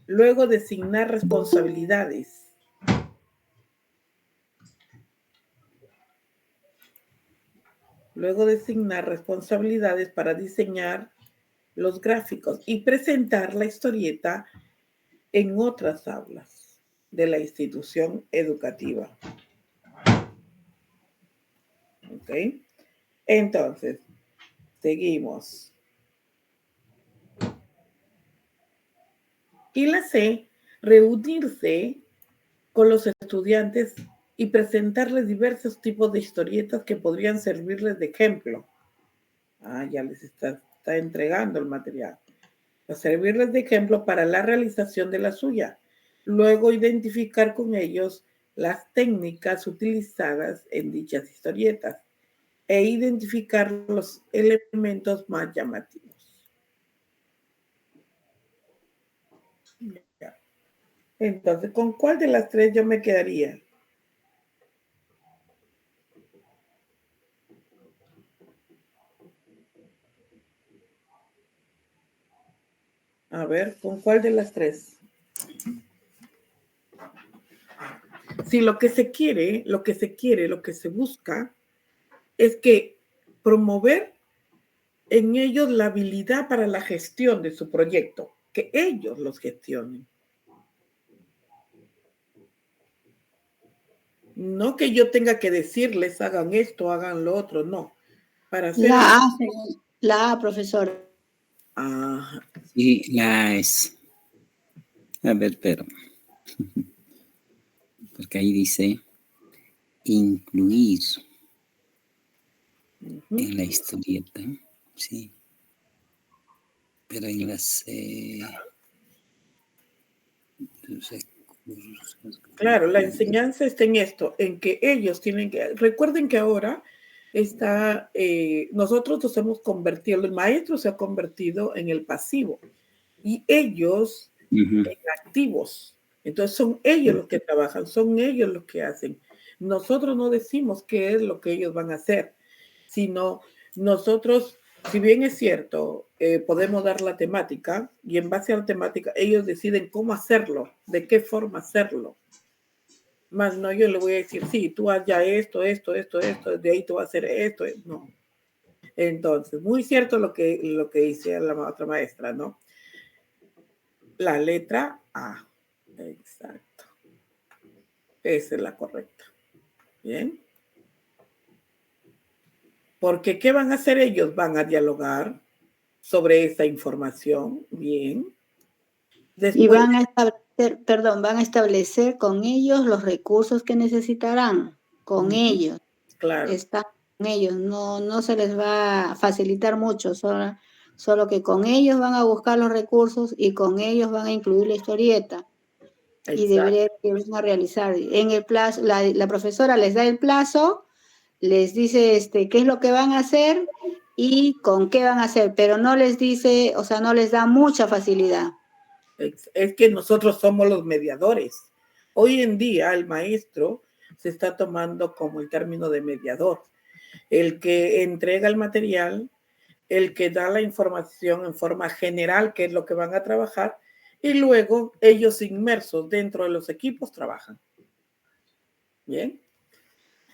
Luego, designar responsabilidades. Luego, designar responsabilidades para diseñar los gráficos y presentar la historieta en otras aulas de la institución educativa. ¿Ok? Entonces, seguimos. Y la C, reunirse con los estudiantes y presentarles diversos tipos de historietas que podrían servirles de ejemplo. Ya les está entregando el material. A servirles de ejemplo para la realización de la suya, Luego identificar con ellos las técnicas utilizadas en dichas historietas e identificar los elementos más llamativos. Entonces, ¿con cuál de las tres yo me quedaría? A ver, ¿con cuál de las tres? Si lo que se quiere, lo que se busca es que promover en ellos la habilidad para la gestión de su proyecto, que ellos los gestionen. No que yo tenga que decirles hagan esto, hagan lo otro, no. Para hacer la A, profesora. Ah. Sí, la A es. A ver, pero. Porque ahí dice incluir en la historieta, sí. Pero en las claro, la enseñanza está en esto, en que ellos tienen que, recuerden que ahora está, nosotros nos hemos convertido, el maestro se ha convertido en el pasivo y ellos en activos. Entonces son ellos los que trabajan, son ellos los que hacen. Nosotros no decimos qué es lo que ellos van a hacer, sino nosotros, si bien es cierto, podemos dar la temática y en base a la temática ellos deciden cómo hacerlo, de qué forma hacerlo. Más no, yo le voy a decir, sí, tú haz ya esto, de ahí tú vas a hacer esto, no. Entonces, muy cierto lo que dice la otra maestra, ¿no? La letra A. Exacto. Esa es la correcta. Bien. Porque, ¿qué van a hacer ellos? Van a dialogar sobre esa información. Bien. Después, y van a establecer con ellos los recursos que necesitarán. Con ellos. Claro. Están con ellos. No se les va a facilitar mucho. Solo que con ellos van a buscar los recursos y con ellos van a incluir la historieta. Exacto. Y deberían realizar. En el plazo, la profesora les da el plazo, les dice qué es lo que van a hacer y con qué van a hacer, pero no les dice, o sea, no les da mucha facilidad. Es que nosotros somos los mediadores. Hoy en día el maestro se está tomando como el término de mediador, el que entrega el material, el que da la información en forma general, que es lo que van a trabajar, y luego ellos inmersos dentro de los equipos trabajan. Bien.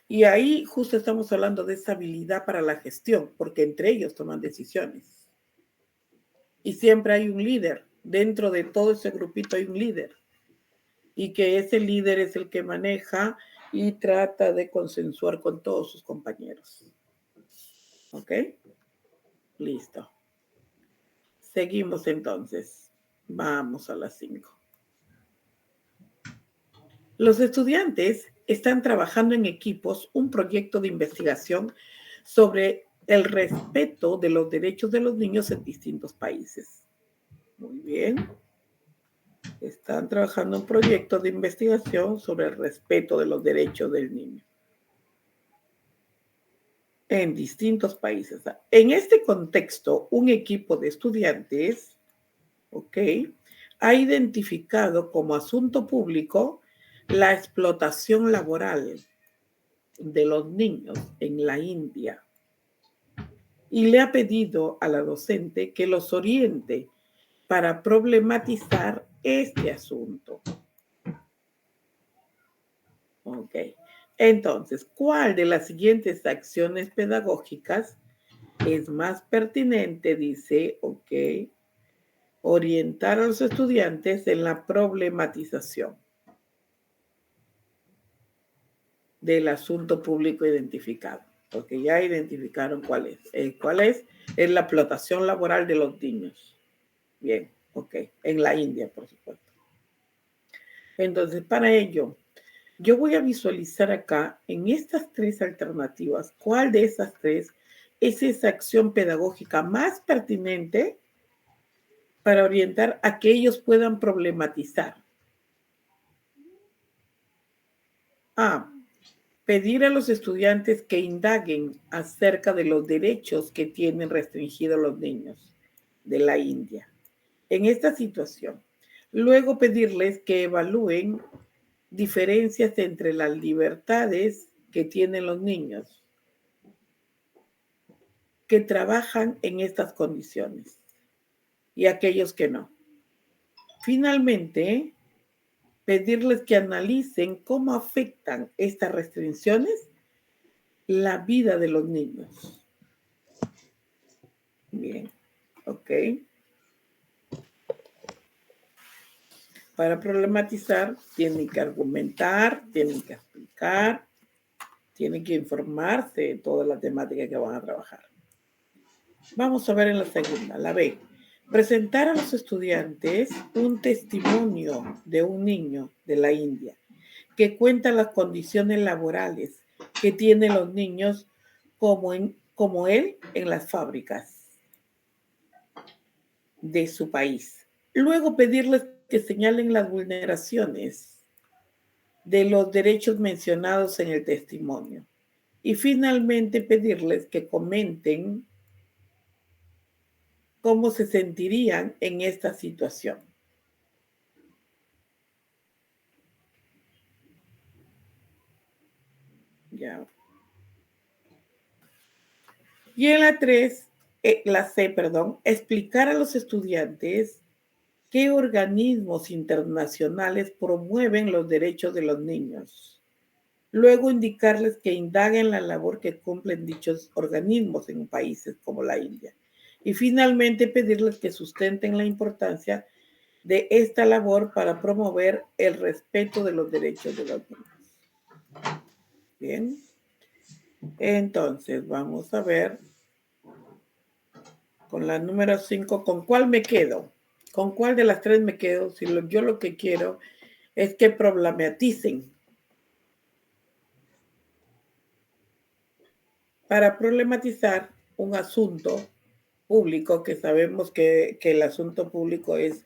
Y ahí justo estamos hablando de esa habilidad para la gestión, porque entre ellos toman decisiones. Y siempre hay un líder. Dentro de todo ese grupito hay un líder. Y que ese líder es el que maneja y trata de consensuar con todos sus compañeros. ¿Ok? Listo. Seguimos entonces. Vamos a las 5. Los estudiantes están trabajando en equipos un proyecto de investigación sobre el respeto de los derechos de los niños en distintos países. Muy bien. Están trabajando un proyecto de investigación sobre el respeto de los derechos del niño en distintos países. En este contexto, un equipo de estudiantes, ¿ok?, ha identificado como asunto público la explotación laboral de los niños en la India y le ha pedido a la docente que los oriente para problematizar este asunto. Ok. Entonces, ¿cuál de las siguientes acciones pedagógicas es más pertinente? Dice, ok, orientar a los estudiantes en la problematización del asunto público identificado, porque ya identificaron cuál es. ¿Cuál es? Es la explotación laboral de los niños. Bien, ok, en la India, por supuesto. Entonces, para ello, yo voy a visualizar acá, en estas tres alternativas, cuál de esas tres es esa acción pedagógica más pertinente para orientar a que ellos puedan problematizar A. Pedir a los estudiantes que indaguen acerca de los derechos que tienen restringidos los niños de la India en esta situación. Luego pedirles que evalúen diferencias entre las libertades que tienen los niños que trabajan en estas condiciones y aquellos que no. Finalmente, pedirles que analicen cómo afectan estas restricciones la vida de los niños. Bien, ok. Para problematizar, tienen que argumentar, tienen que explicar, tienen que informarse de toda la temática que van a trabajar. Vamos a ver en la segunda, la B. Presentar a los estudiantes un testimonio de un niño de la India que cuenta las condiciones laborales que tienen los niños como él en las fábricas de su país. Luego pedirles que señalen las vulneraciones de los derechos mencionados en el testimonio. Y finalmente pedirles que comenten cómo se sentirían en esta situación. Ya. Y en la C, explicar a los estudiantes qué organismos internacionales promueven los derechos de los niños. Luego indicarles que indaguen la labor que cumplen dichos organismos en países como la India. Y finalmente pedirles que sustenten la importancia de esta labor para promover el respeto de los derechos de los niños. Bien. Entonces, vamos a ver con la número 5, ¿con cuál me quedo? ¿Con cuál de las tres me quedo? Si yo lo que quiero es que problematicen. Para problematizar un asunto público, que sabemos que el asunto público es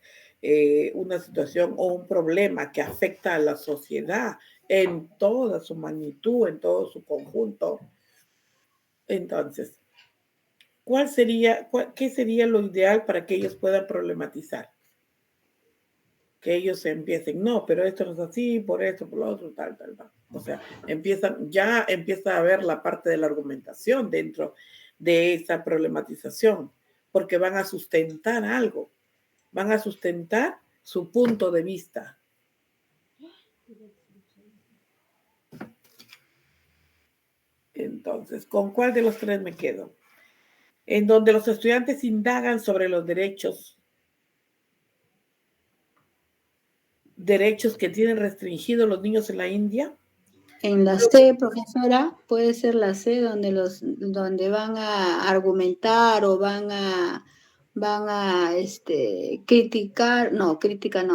una situación o un problema que afecta a la sociedad en toda su magnitud, en todo su conjunto. Entonces, ¿qué sería lo ideal para que ellos puedan problematizar? Que ellos empiecen, no, pero esto no es así, por esto, por lo otro, tal. O sea, ya empieza a ver la parte de la argumentación dentro de esa problematización, porque van a sustentar algo, van a sustentar su punto de vista. Entonces, ¿con cuál de los tres me quedo? En donde los estudiantes indagan sobre los derechos que tienen restringidos los niños en la India. En la C, profesora, puede ser la C donde van a argumentar o van a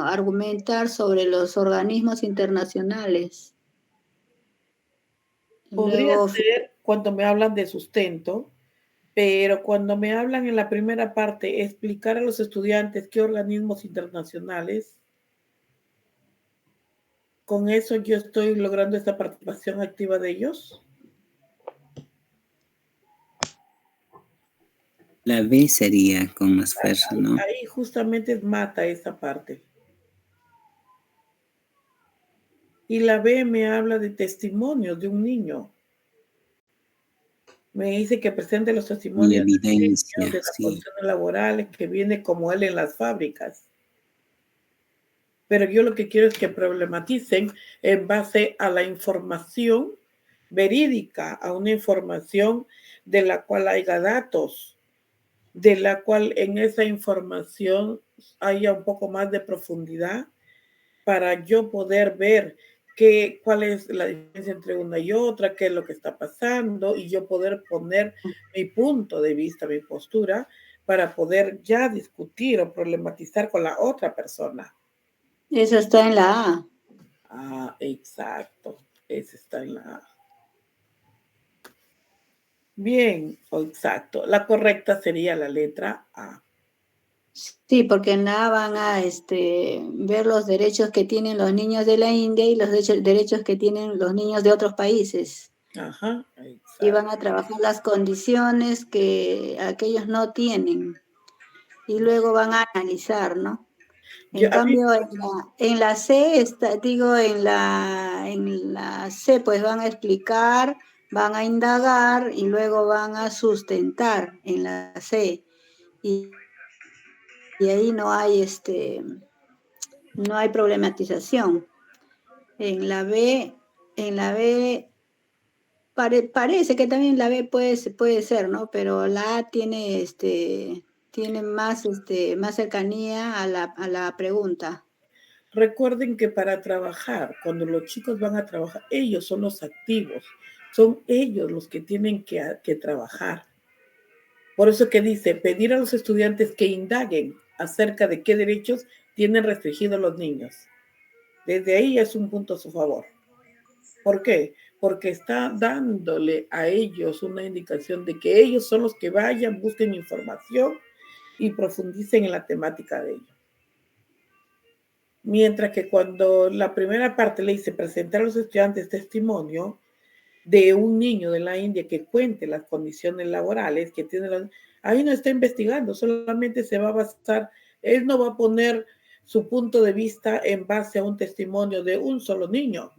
argumentar sobre los organismos internacionales. Podría Luego, ser cuando me hablan de sustento, pero cuando me hablan en la primera parte, explicar a los estudiantes qué organismos internacionales, con eso yo estoy logrando esta participación activa de ellos. La B sería con más fuerza, ¿no? Ahí justamente mata esa parte. Y la B me habla de testimonios de un niño. Me dice que presente los testimonios Y evidencia, de las sí. condiciones laborales que viene como él en las fábricas. Pero yo lo que quiero es que problematicen en base a la información verídica, a una información de la cual haya datos, de la cual en esa información haya un poco más de profundidad para yo poder ver cuál es la diferencia entre una y otra, qué es lo que está pasando y yo poder poner mi punto de vista, mi postura, para poder ya discutir o problematizar con la otra persona. eso está en la A. Ah, exacto. Ese está en la A. Bien, exacto. La correcta sería la letra A. Sí, porque en la A van a ver los derechos que tienen los niños de la India y los derechos que tienen los niños de otros países. Ajá, Y van exacto. a trabajar las condiciones que aquellos no tienen. Y luego van a analizar, ¿no? En A mí, cambio, en la C, en la C, pues van a explicar, van a indagar y luego van a sustentar en la C. Y, y ahí no hay problematización. En la B parece que también la B puede ser, ¿no? Pero la A tiene más, más cercanía a la pregunta. recuerden que para trabajar, cuando los chicos van a trabajar, ellos son los activos, son ellos los que tienen que trabajar. Por eso que dice, pedir a los estudiantes que indaguen acerca de qué derechos tienen restringidos los niños. Desde ahí es un punto a su favor. ¿Por qué? Porque está dándole a ellos una indicación de que ellos son los que vayan, busquen información y profundicen en la temática de ellos. Mientras que cuando la primera parte le dice presentar a los estudiantes testimonio de un niño de la India que cuente las condiciones laborales que tiene, ahí no está investigando, solamente se va a basar, él no va a poner su punto de vista en base a un testimonio de un solo niño.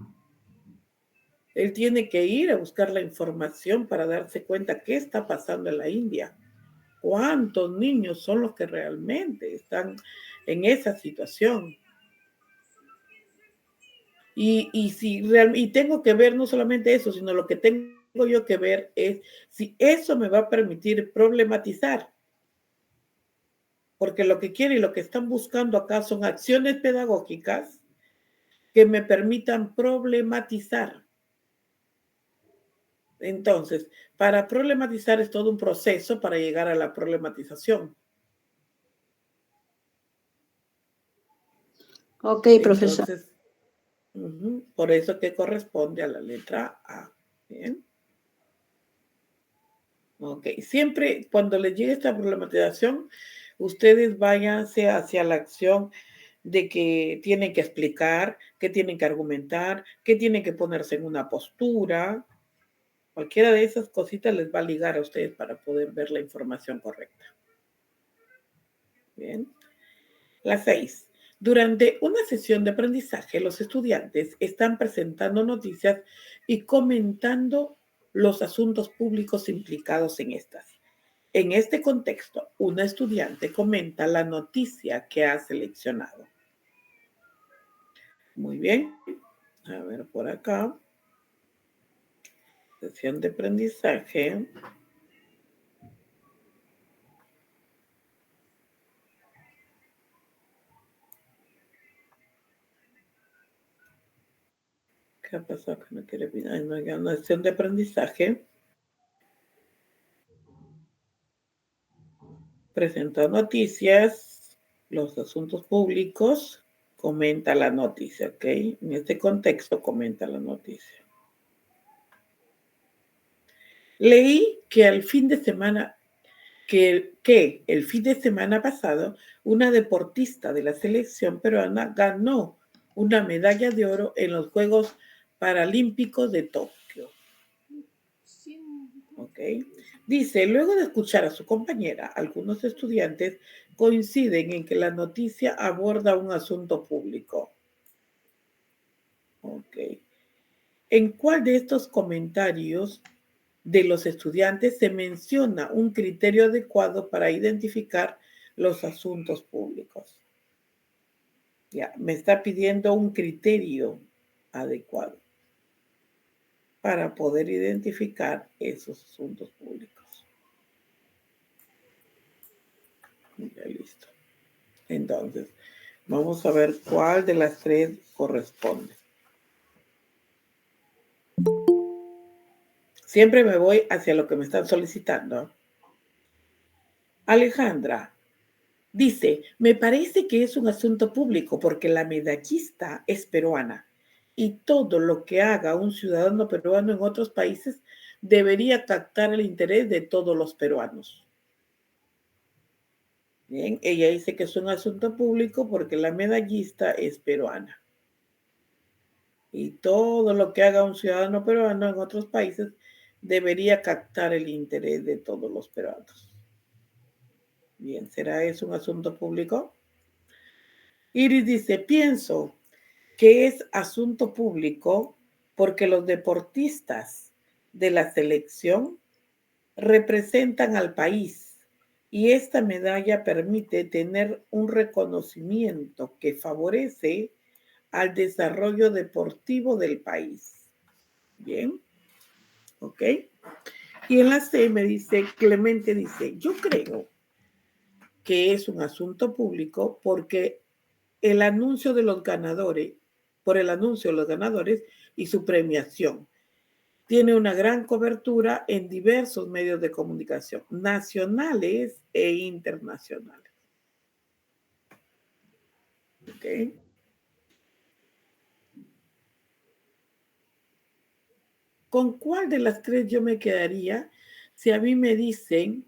Él tiene que ir a buscar la información para darse cuenta qué está pasando en la India. ¿Cuántos niños son los que realmente están en esa situación? Y tengo que ver no solamente eso, sino lo que tengo yo que ver es si eso me va a permitir problematizar. Porque lo que quiere y lo que están buscando acá son acciones pedagógicas que me permitan problematizar. Entonces, para problematizar es todo un proceso para llegar a la problematización. Ok, profesor. Entonces, por eso que corresponde a la letra A. Bien. Ok, siempre cuando les llegue esta problematización, ustedes váyanse hacia la acción de que tienen que explicar, que tienen que argumentar, que tienen que ponerse en una postura. Cualquiera de esas cositas les va a ligar a ustedes para poder ver la información correcta. Bien. La 6. Durante una sesión de aprendizaje, los estudiantes están presentando noticias y comentando los asuntos públicos implicados en estas. En este contexto, una estudiante comenta la noticia que ha seleccionado. Muy bien. A ver por acá. Sesión de aprendizaje. ¿Qué ha pasado? Que no quiere mirar. No hay una sesión de aprendizaje. Presenta noticias, los asuntos públicos, comenta la noticia, ¿ok? En este contexto comenta la noticia. Leí que el fin de semana pasado una deportista de la selección peruana ganó una medalla de oro en los Juegos Paralímpicos de Tokio. ¿Ok? Dice, luego de escuchar a su compañera, algunos estudiantes coinciden en que la noticia aborda un asunto público. ¿Ok? ¿En cuál de estos comentarios de los estudiantes se menciona un criterio adecuado para identificar los asuntos públicos? Ya, me está pidiendo un criterio adecuado para poder identificar esos asuntos públicos. Ya listo. Entonces, vamos a ver cuál de las tres corresponde. Siempre me voy hacia lo que me están solicitando. Alejandra dice, me parece que es un asunto público porque la medallista es peruana y todo lo que haga un ciudadano peruano en otros países debería captar el interés de todos los peruanos. Bien, ella dice que es un asunto público porque la medallista es peruana. Y todo lo que haga un ciudadano peruano en otros países debería captar el interés de todos los peruanos. Bien, ¿será eso un asunto público? Iris dice, pienso que es asunto público porque los deportistas de la selección representan al país y esta medalla permite tener un reconocimiento que favorece al desarrollo deportivo del país. Bien, ok. Y en la C me dice, Clemente dice, yo creo que es un asunto público porque el anuncio de los ganadores, por el anuncio de los ganadores y su premiación, tiene una gran cobertura en diversos medios de comunicación, nacionales e internacionales. ¿Ok? ¿Con cuál de las tres yo me quedaría si a mí me dicen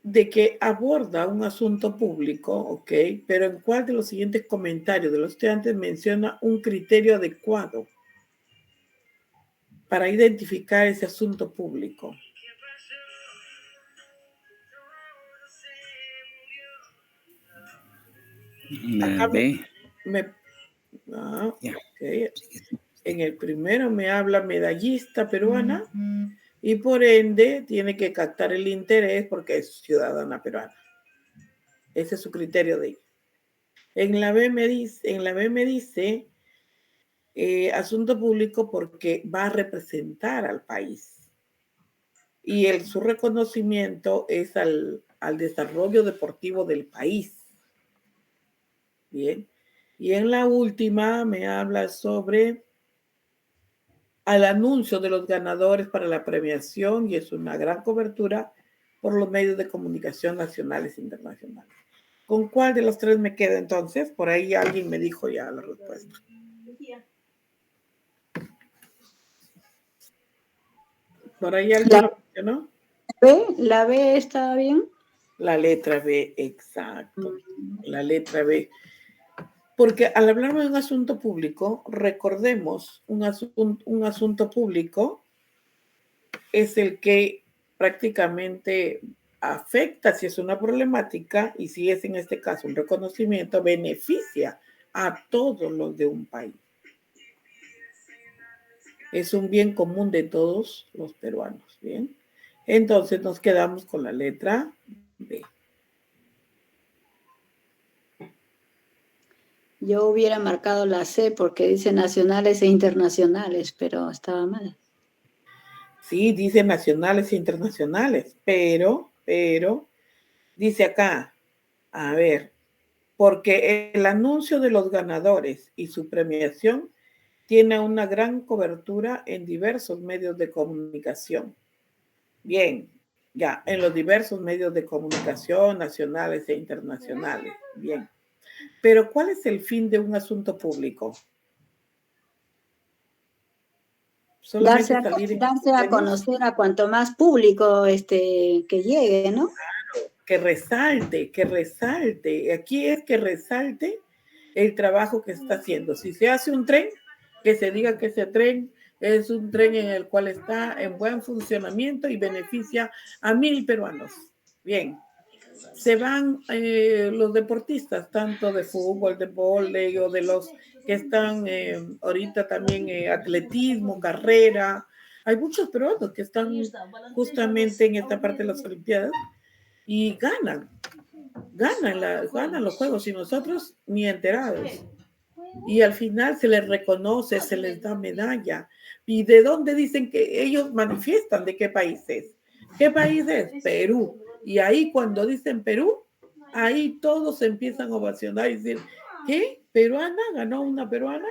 de que aborda un asunto público, ok, pero en cuál de los siguientes comentarios de los estudiantes menciona un criterio adecuado para identificar ese asunto público? Acá B. Okay. En el primero me habla medallista peruana y por ende tiene que captar el interés porque es ciudadana peruana. Ese es su criterio de ella. En la B me dice asunto público porque va a representar al país. Y su reconocimiento es al desarrollo deportivo del país. Bien. Y en la última me habla sobre al anuncio de los ganadores para la premiación y es una gran cobertura por los medios de comunicación nacionales e internacionales. ¿Con cuál de los tres me queda entonces? Por ahí alguien me dijo ya la respuesta. Por ahí alguien lo mencionó. ¿La B está bien? La letra B, exacto. La letra B. Porque al hablar de un asunto público, recordemos, un asunto público es el que prácticamente afecta, si es una problemática, y si es en este caso un reconocimiento, beneficia a todos los de un país. Es un bien común de todos los peruanos, ¿bien? Entonces nos quedamos con la letra B. Yo hubiera marcado la C porque dice nacionales e internacionales, pero estaba mal. Sí, dice nacionales e internacionales, pero, dice acá, a ver, porque el anuncio de los ganadores y su premiación tiene una gran cobertura en diversos medios de comunicación. Bien, ya, en los diversos medios de comunicación nacionales e internacionales. Bien. Pero ¿cuál es el fin de un asunto público? Darse a conocer a cuanto más público que llegue, ¿no? Claro, que resalte. Aquí es que resalte el trabajo que está haciendo. Si se hace un tren, que se diga que ese tren es un tren en el cual está en buen funcionamiento y beneficia a 1,000 peruanos. Bien. Se van los deportistas, tanto de fútbol, de vóley o de los que están ahorita también atletismo, carrera. Hay muchos peruanos que están justamente en esta parte de las Olimpiadas y ganan los juegos y nosotros ni enterados. Y al final se les reconoce, se les da medalla. ¿Y de dónde dicen que ellos manifiestan? ¿De qué país es? ¿Qué país es? Perú. Y ahí cuando dicen Perú, ahí todos empiezan a ovacionar y decir, ¿qué? ¿Peruana? ¿Ganó una peruana?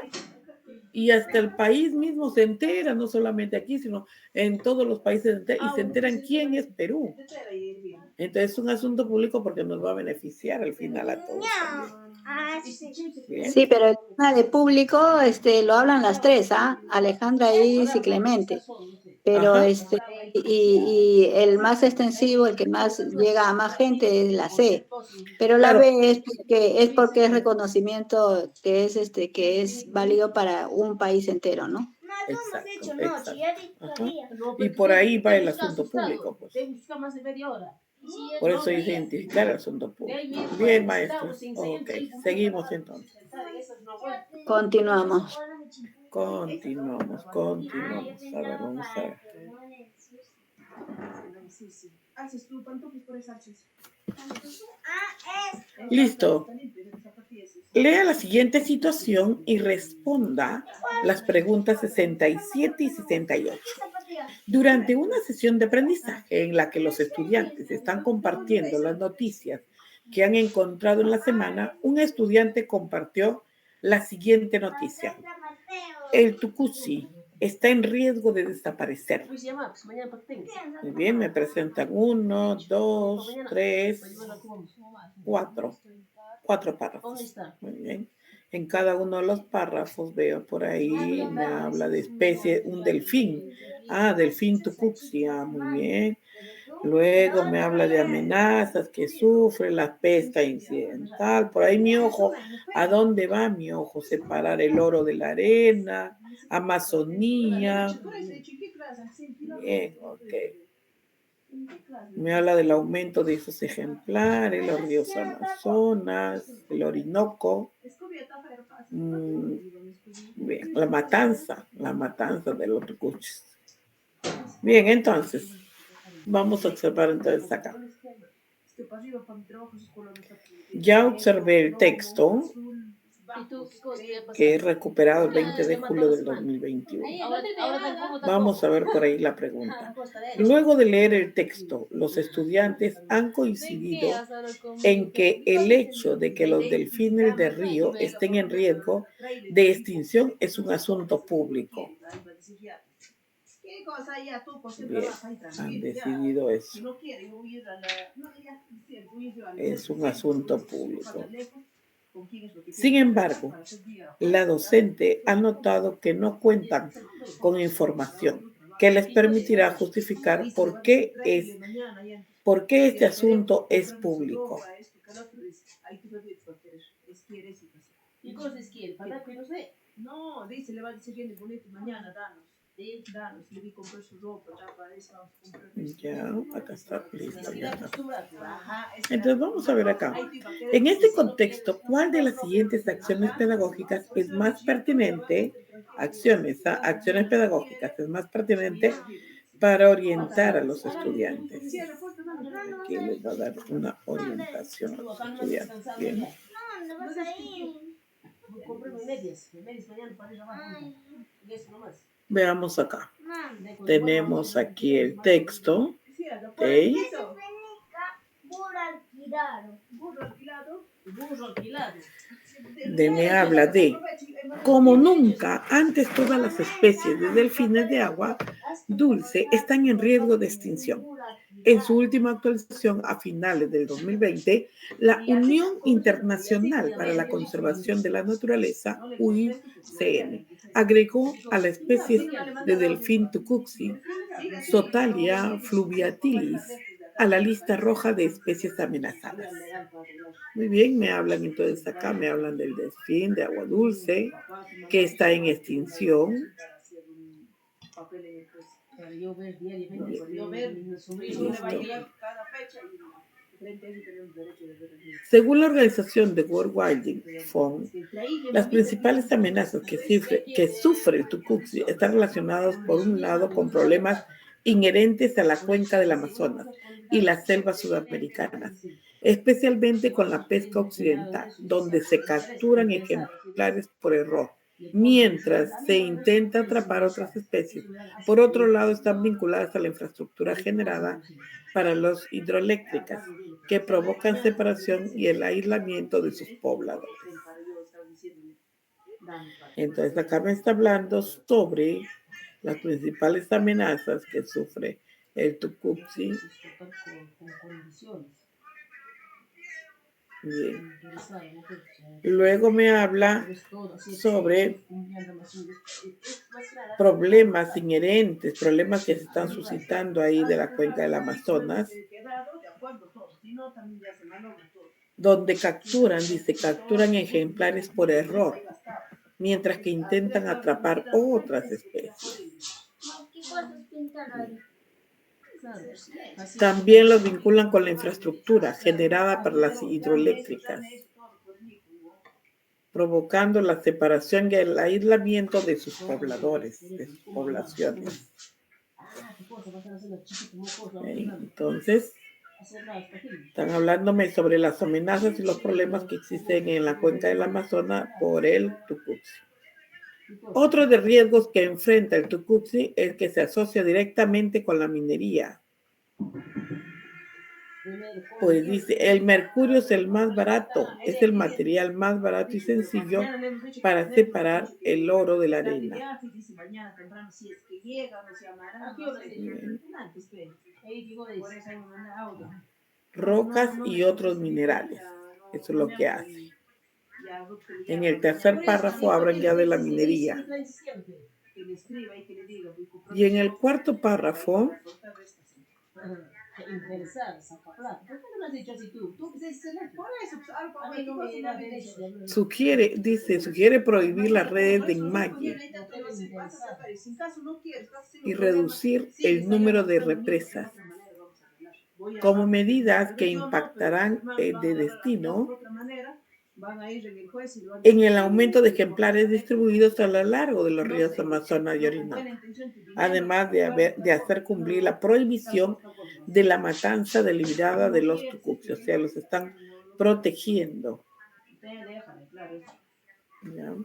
Y hasta el país mismo se entera, no solamente aquí, sino en todos los países y se enteran quién es Perú. Entonces es un asunto público porque nos va a beneficiar al final a todos también. Sí, pero el tema de público lo hablan las tres, ¿ah? Alejandra, Iris y Clemente. pero Ajá, y el más extensivo, el que más llega a más gente es la C, pero la claro, B es porque es reconocimiento que es válido para un país entero, ¿no? exacto, exacto. Ajá. Y por ahí va el asunto público, pues. Por eso dice identificar el asunto público. Bien, maestra. Ok, seguimos entonces. Continuamos. Continuamos. A ver, vamos a ver. Listo. Lea la siguiente situación y responda las preguntas 67 y 68. Durante una sesión de aprendizaje en la que los estudiantes están compartiendo las noticias que han encontrado en la semana, un estudiante compartió la siguiente noticia. El tucuzi está en riesgo de desaparecer. Muy bien, me presentan 1, 2, 3, 4. 4 párrafos. Muy bien. En cada uno de los párrafos veo por ahí, me habla de especie, un delfín. Ah, delfín tucuxi. Ah, muy bien. Luego me habla de amenazas que sufre la pesca incidental. Por ahí mi ojo, ¿a dónde va mi ojo? Separar el oro de la arena, Amazonía. Bien, ok. Me habla del aumento de esos ejemplares, los ríos Amazonas, el Orinoco. Bien, la matanza de los tucuches. Bien, entonces, vamos a observar entonces acá. Ya observé el texto que he recuperado el 20 de julio del 2021. Vamos a ver por ahí la pregunta. Luego de leer el texto, los estudiantes han coincidido en que el hecho de que los delfines de río estén en riesgo de extinción es un asunto público. Bien, han decidido eso. Es un asunto público. Sin embargo, la docente ha notado que no cuentan con información que les permitirá justificar por qué este asunto es público. No, dice, le va a decir bien bonito mañana, danos. Ya, acá está, listo, ya está. Entonces vamos a ver acá. En este contexto, ¿cuál de las siguientes acciones pedagógicas es más pertinente? Acciones pedagógicas es más pertinente para orientar a los estudiantes. Aquí les va a dar una orientación a los estudiantes. Bien. Veamos acá. Tenemos aquí el texto. ¿Okay? Me habla de como nunca antes todas las especies de delfines de agua dulce están en riesgo de extinción. En su última actualización a finales del 2020, la Unión Internacional para la Conservación de la Naturaleza, UICN, agregó a la especie de delfín tucuxi, Sotalia fluviatilis, a la lista roja de especies amenazadas. Muy bien, me hablan entonces acá, me hablan del delfín de agua dulce, que está en extinción. Según la organización de World Wildlife Fund, las principales amenazas que sufre el tucuxi están relacionadas por un lado con problemas inherentes a la cuenca del Amazonas y las selvas sudamericanas, especialmente con la pesca occidental, donde se capturan ejemplares por error, mientras se intenta atrapar otras especies. Por otro lado, están vinculadas a la infraestructura generada para las hidroeléctricas, que provocan separación y el aislamiento de sus pobladores. Entonces, acá me está hablando sobre las principales amenazas que sufre el tucuxi. Bien. Luego me habla sobre problemas inherentes, problemas que se están suscitando ahí de la cuenca del Amazonas, donde capturan ejemplares por error, mientras que intentan atrapar otras especies. También los vinculan con la infraestructura generada por las hidroeléctricas, provocando la separación y el aislamiento de sus pobladores, de sus poblaciones. Entonces, están hablándome sobre las amenazas y los problemas que existen en la cuenca del Amazonas por el Tucuxi. Otro de riesgos que enfrenta el Tucuxi es que se asocia directamente con la minería. Pues dice, el mercurio es el más barato, es el material más barato y sencillo para separar el oro de la arena. Rocas y otros minerales, eso es lo que hace. En el tercer párrafo hablan ya de la minería. Y en el cuarto párrafo sugiere prohibir las redes de enmalle y reducir el número de represas como medidas que impactarán de destino en el aumento de ejemplares distribuidos a lo largo de los ríos Amazonas y Orinoco, además de hacer cumplir la prohibición de la matanza deliberada de los tucuxi, o sea, los están protegiendo. ¿Ya?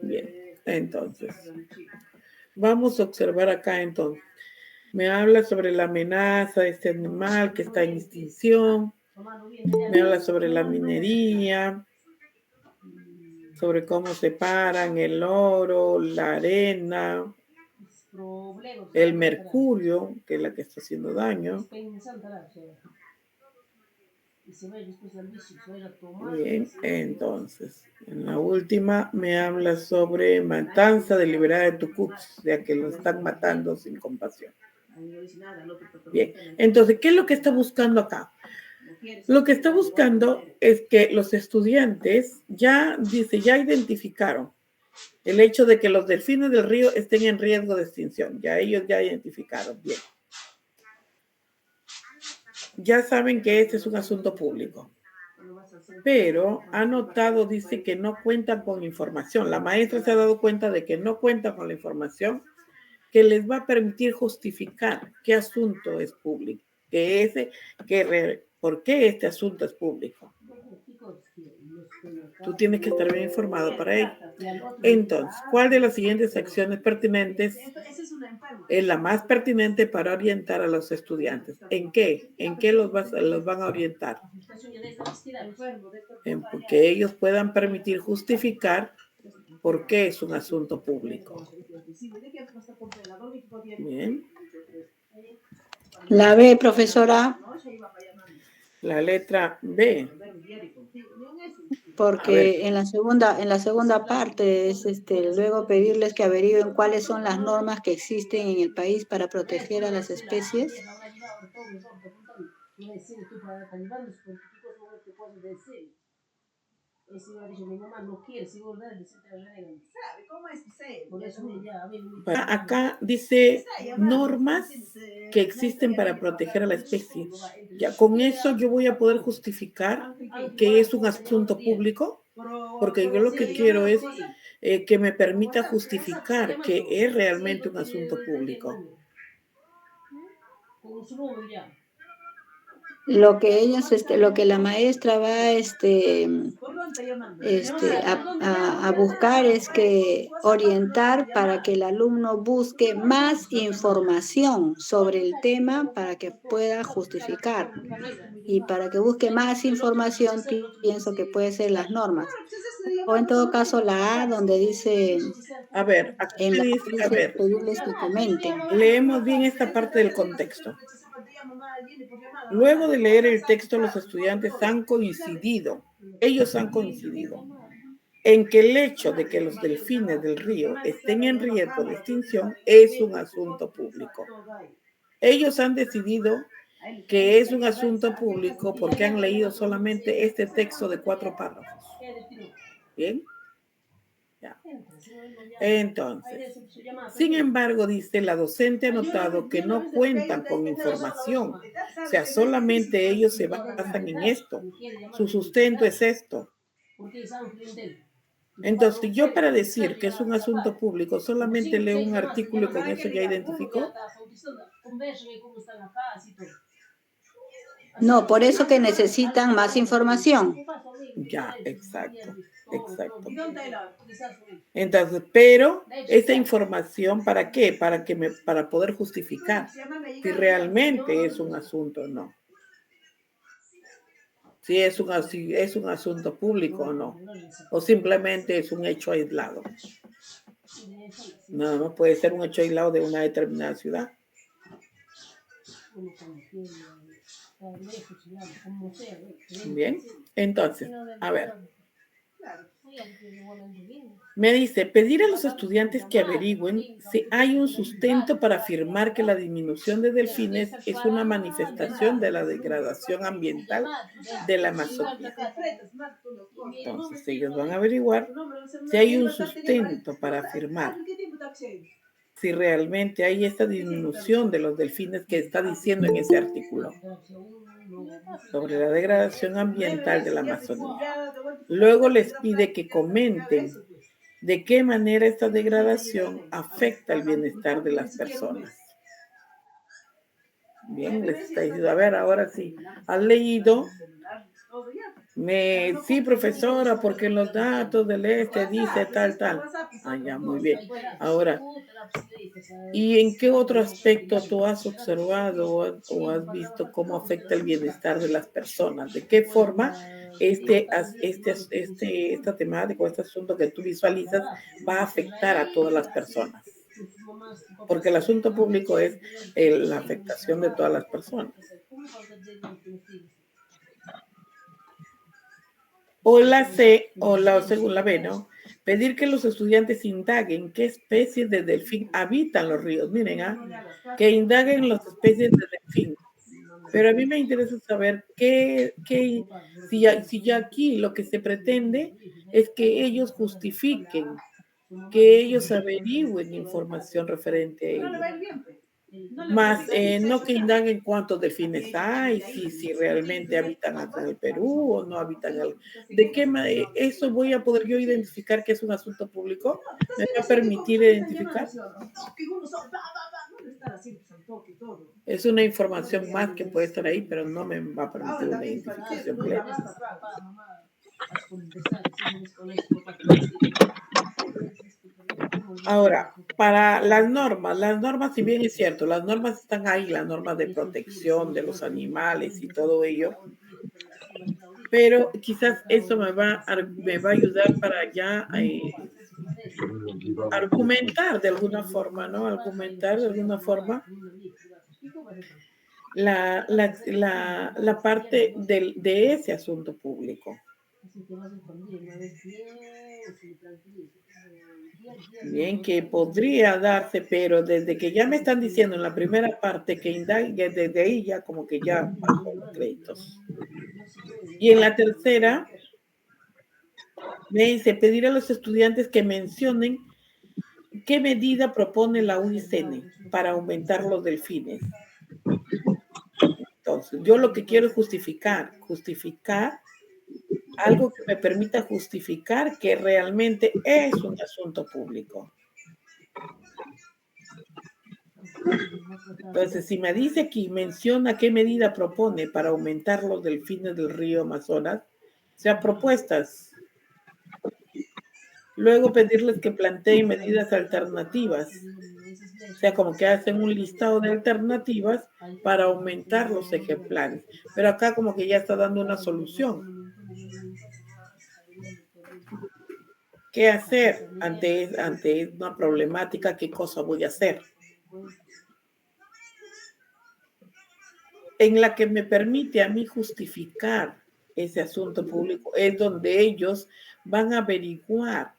Bien, entonces, vamos a observar acá entonces. Me habla sobre la amenaza de este animal que está en extinción. Me habla sobre la minería, sobre cómo separan el oro, la arena, el mercurio, que es la que está haciendo daño. Bien, entonces, en la última me habla sobre matanza deliberada de tucuxi, o sea que lo están matando sin compasión. Bien, entonces, ¿qué es lo que está buscando acá? Lo que está buscando es que los estudiantes ya identificaron el hecho de que los delfines del río estén en riesgo de extinción. Ya ellos ya identificaron, bien. Ya saben que este es un asunto público. Pero ha notado, dice que no cuentan con información. La maestra se ha dado cuenta de que no cuenta con la información que les va a permitir justificar qué asunto es público, por qué este asunto es público. Tú tienes que estar bien informado para ello. Entonces, ¿cuál de las siguientes acciones pertinentes es la más pertinente para orientar a los estudiantes? ¿En qué? ¿En qué los van a orientar? En que ellos puedan permitir justificar por qué es un asunto público. Bien. La B, profesora. La letra B. Porque en la segunda parte es luego pedirles que averigüen cuáles son las normas que existen en el país para proteger a las especies. Acá dice normas que existen para proteger a la especie. Ya con eso yo voy a poder justificar que es un asunto público, porque yo lo que quiero es que me permita justificar que es realmente un asunto público. Lo que la maestra va a buscar es que orientar para que el alumno busque más información sobre el tema para que pueda justificar. Y para que busque más información, pienso que puede ser las normas. O en todo caso la A, donde dice... A ver, aquí dice, pedirles que comenten. Leemos bien esta parte del contexto. Luego de leer el texto, los estudiantes han coincidido, ellos han coincidido, en que el hecho de que los delfines del río estén en riesgo de extinción es un asunto público. Ellos han decidido que es un asunto público porque han leído solamente este texto de 4 párrafos. ¿Bien? Ya. Entonces, sin embargo, dice, la docente ha notado que no cuentan con información. O sea, solamente ellos se basan en esto. Su sustento es esto. Entonces, yo para decir que es un asunto público, solamente leo un artículo y con eso ya identifico. No, por eso que necesitan más información. Ya, exacto, exacto. Entonces, pero esta información, ¿para qué? Para poder justificar si realmente es un asunto o no. Si es un asunto público o no. O simplemente es un hecho aislado. No puede ser un hecho aislado de una determinada ciudad. Bien, entonces, a ver. Me dice, pedir a los estudiantes que averigüen si hay un sustento para afirmar que la disminución de delfines es una manifestación de la degradación ambiental de la Amazonía. Entonces, ellos van a averiguar si hay un sustento para afirmar si realmente hay esta disminución de los delfines que está diciendo en ese artículo sobre la degradación ambiental de la Amazonía. Luego les pide que comenten de qué manera esta degradación afecta el bienestar de las personas. Bien, les está diciendo, a ver, ahora sí, ¿has leído? Sí, profesora, porque en los datos del dice tal. Ah, ya, muy bien. Ahora, ¿y en qué otro aspecto tú has observado o has visto cómo afecta el bienestar de las personas? ¿De qué forma esta temática o este asunto que tú visualizas va a afectar a todas las personas? Porque el asunto público es la afectación de todas las personas. O la C, según la B, ¿no? Pedir que los estudiantes indaguen qué especies de delfín habitan los ríos. Miren, que indaguen las especies de delfín. Pero a mí me interesa saber si ya aquí lo que se pretende es que ellos justifiquen, que ellos averigüen información referente a ello. Más no que indaguen cuántos delfines hay, si realmente habitan acá en el Perú o no habitan ¿de qué manera? ¿Eso voy a poder yo identificar que es un asunto público? ¿Me va a permitir identificar? Es una información más que puede estar ahí, pero no me va a permitir una identificación plena. Ahora, para las normas, si bien es cierto, las normas están ahí, las normas de protección de los animales y todo ello, pero quizás eso me va a ayudar para ya argumentar de alguna forma, ¿no? Argumentar de alguna forma la parte de ese asunto público. Bien, que podría darse, pero desde que ya me están diciendo en la primera parte que indague, desde ahí ya como que ya bajó los créditos. Y en la tercera, me dice pedir a los estudiantes que mencionen qué medida propone la UICN para aumentar los delfines. Entonces, yo lo que quiero es justificar algo que me permita justificar que realmente es un asunto público. Entonces, si me dice aquí, menciona qué medida propone para aumentar los delfines del río Amazonas, o sea, propuestas. Luego pedirles que planteen medidas alternativas. O sea, como que hacen un listado de alternativas para aumentar los ejemplares. Pero acá como que ya está dando una solución. ¿Qué hacer ante una problemática? ¿Qué cosa voy a hacer? en la que me permite a mí justificar ese asunto público, es donde ellos van a averiguar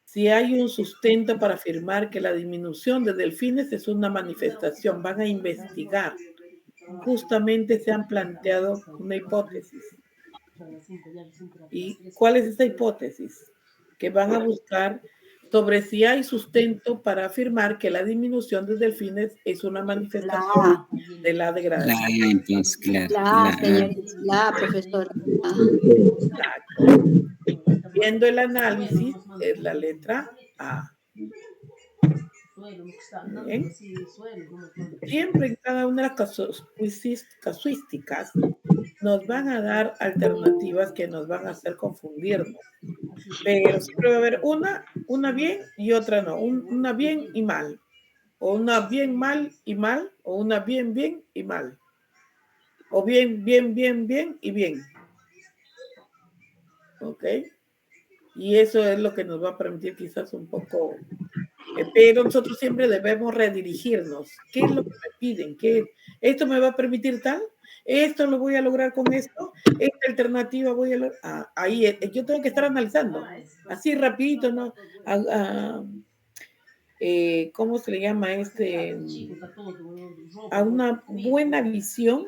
si hay un sustento para afirmar que la disminución de delfines es una manifestación. Van a investigar. Justamente se han planteado una hipótesis. ¿Y cuál es esa hipótesis? Que van a buscar sobre si hay sustento para afirmar que la disminución de delfines es una manifestación de la degradación. Entonces, claro. La profesora. Exacto. Viendo el análisis, es la letra A. Bien. Siempre en cada una de las casuísticas nos van a dar alternativas que nos van a hacer confundirnos. Pero siempre va a haber una bien y otra no. Una bien y mal. O una bien mal y mal. O una bien bien y mal. O bien, bien, bien, bien y bien. ¿Ok? Y eso es lo que nos va a permitir quizás un poco... pero nosotros siempre debemos redirigirnos. ¿Qué es lo que me piden? ¿Esto me va a permitir tal? ¿Esto lo voy a lograr con esto? ¿Esta alternativa voy a lograr? Ahí yo tengo que estar analizando. Así rapidito, ¿no? ¿Cómo se le llama a una buena visión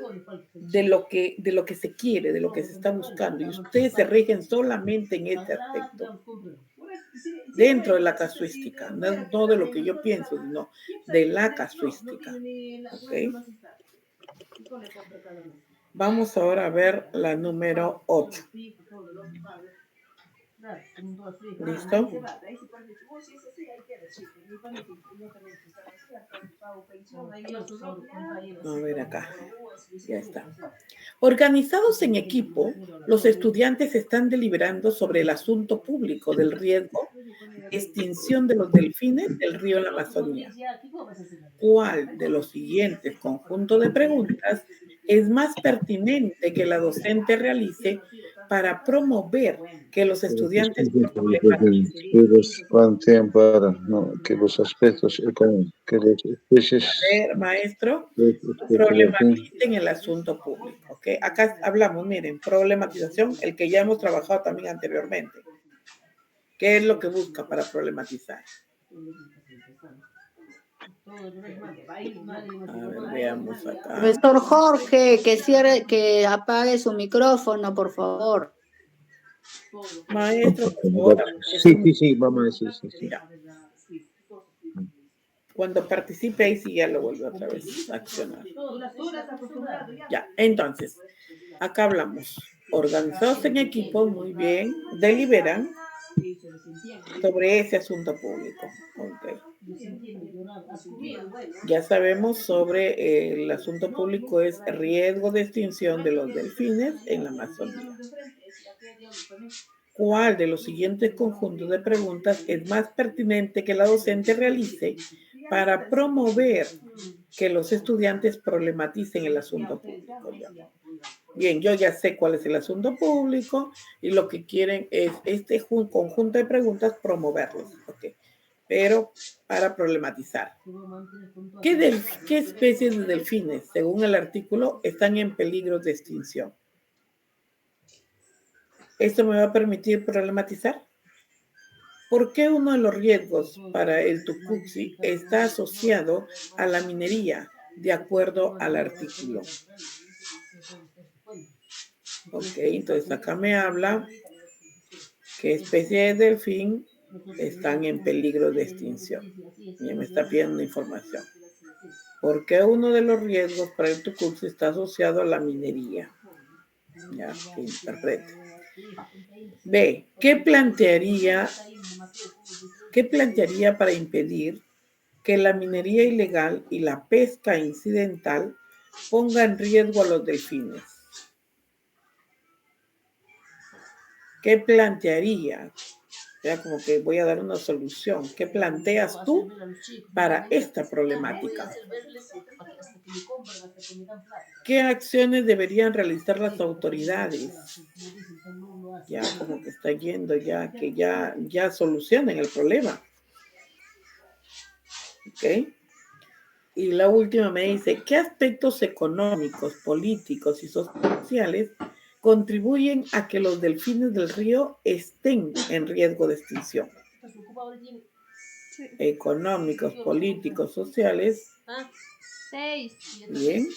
de lo que se quiere, de lo que se está buscando. Y ustedes se rigen solamente en este aspecto. Dentro de la casuística, no de lo que yo pienso, sino de la casuística. ¿Okay? Vamos ahora a ver la número 8. ¿Listo? A ver acá. Ya está. Organizados en equipo, los estudiantes están deliberando sobre el asunto público del riesgo de extinción de los delfines del río en la Amazonía. ¿Cuál de los siguientes conjuntos de preguntas es más pertinente que la docente realice para promover que los estudiantes plantean para que los aspectos económicos, que las especies... A ver, maestro, problematicen el asunto público, ¿ok? Acá hablamos, miren, problematización, el que ya hemos trabajado también anteriormente. ¿Qué es lo que busca para problematizar? A ver, veamos acá. Profesor Jorge, que apague su micrófono, por favor. Maestro, por favor. Sí, vamos a decir, sí. Ya. Cuando participe ahí sí ya lo vuelvo otra vez a accionar. Ya, entonces, acá hablamos. Organizados en equipos, muy bien, deliberan sobre ese asunto público. Okay. Ya sabemos sobre el asunto público es riesgo de extinción de los delfines en la Amazonía. ¿Cuál de los siguientes conjuntos de preguntas es más pertinente que la docente realice para promover que los estudiantes problematicen el asunto público? Bien, yo ya sé cuál es el asunto público y lo que quieren es este conjunto de preguntas promoverlos, ¿ok? Pero para problematizar. ¿Qué especies de delfines, según el artículo, están en peligro de extinción? ¿Esto me va a permitir problematizar? ¿Por qué uno de los riesgos para el tucuxi está asociado a la minería, de acuerdo al artículo? Ok, entonces acá me habla que especies de delfín están en peligro de extinción. Ya me está pidiendo información. ¿Por qué uno de los riesgos para el tucuxi está asociado a la minería? Ya, que interprete. B, ¿qué plantearía para impedir que la minería ilegal y la pesca incidental pongan en riesgo a los delfines? ¿Qué plantearía? Ya como que voy a dar una solución. ¿Qué planteas tú para esta problemática? ¿Qué acciones deberían realizar las autoridades? Ya como que está yendo ya, que ya solucionen el problema. ¿Ok? Y la última me dice, ¿qué aspectos económicos, políticos y sociales contribuyen a que los delfines del río estén en riesgo de extinción? Económicos, políticos, sociales, bien,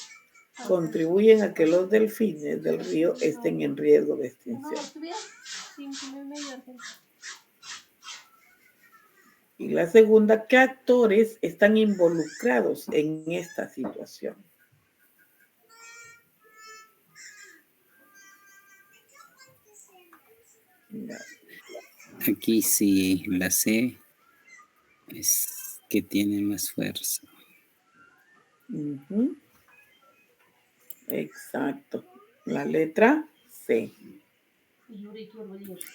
contribuyen a que los delfines del río estén en riesgo de extinción. Y la segunda, ¿qué actores están involucrados en esta situación? Aquí sí, la C es que tiene más fuerza. Uh-huh. Exacto. La letra C.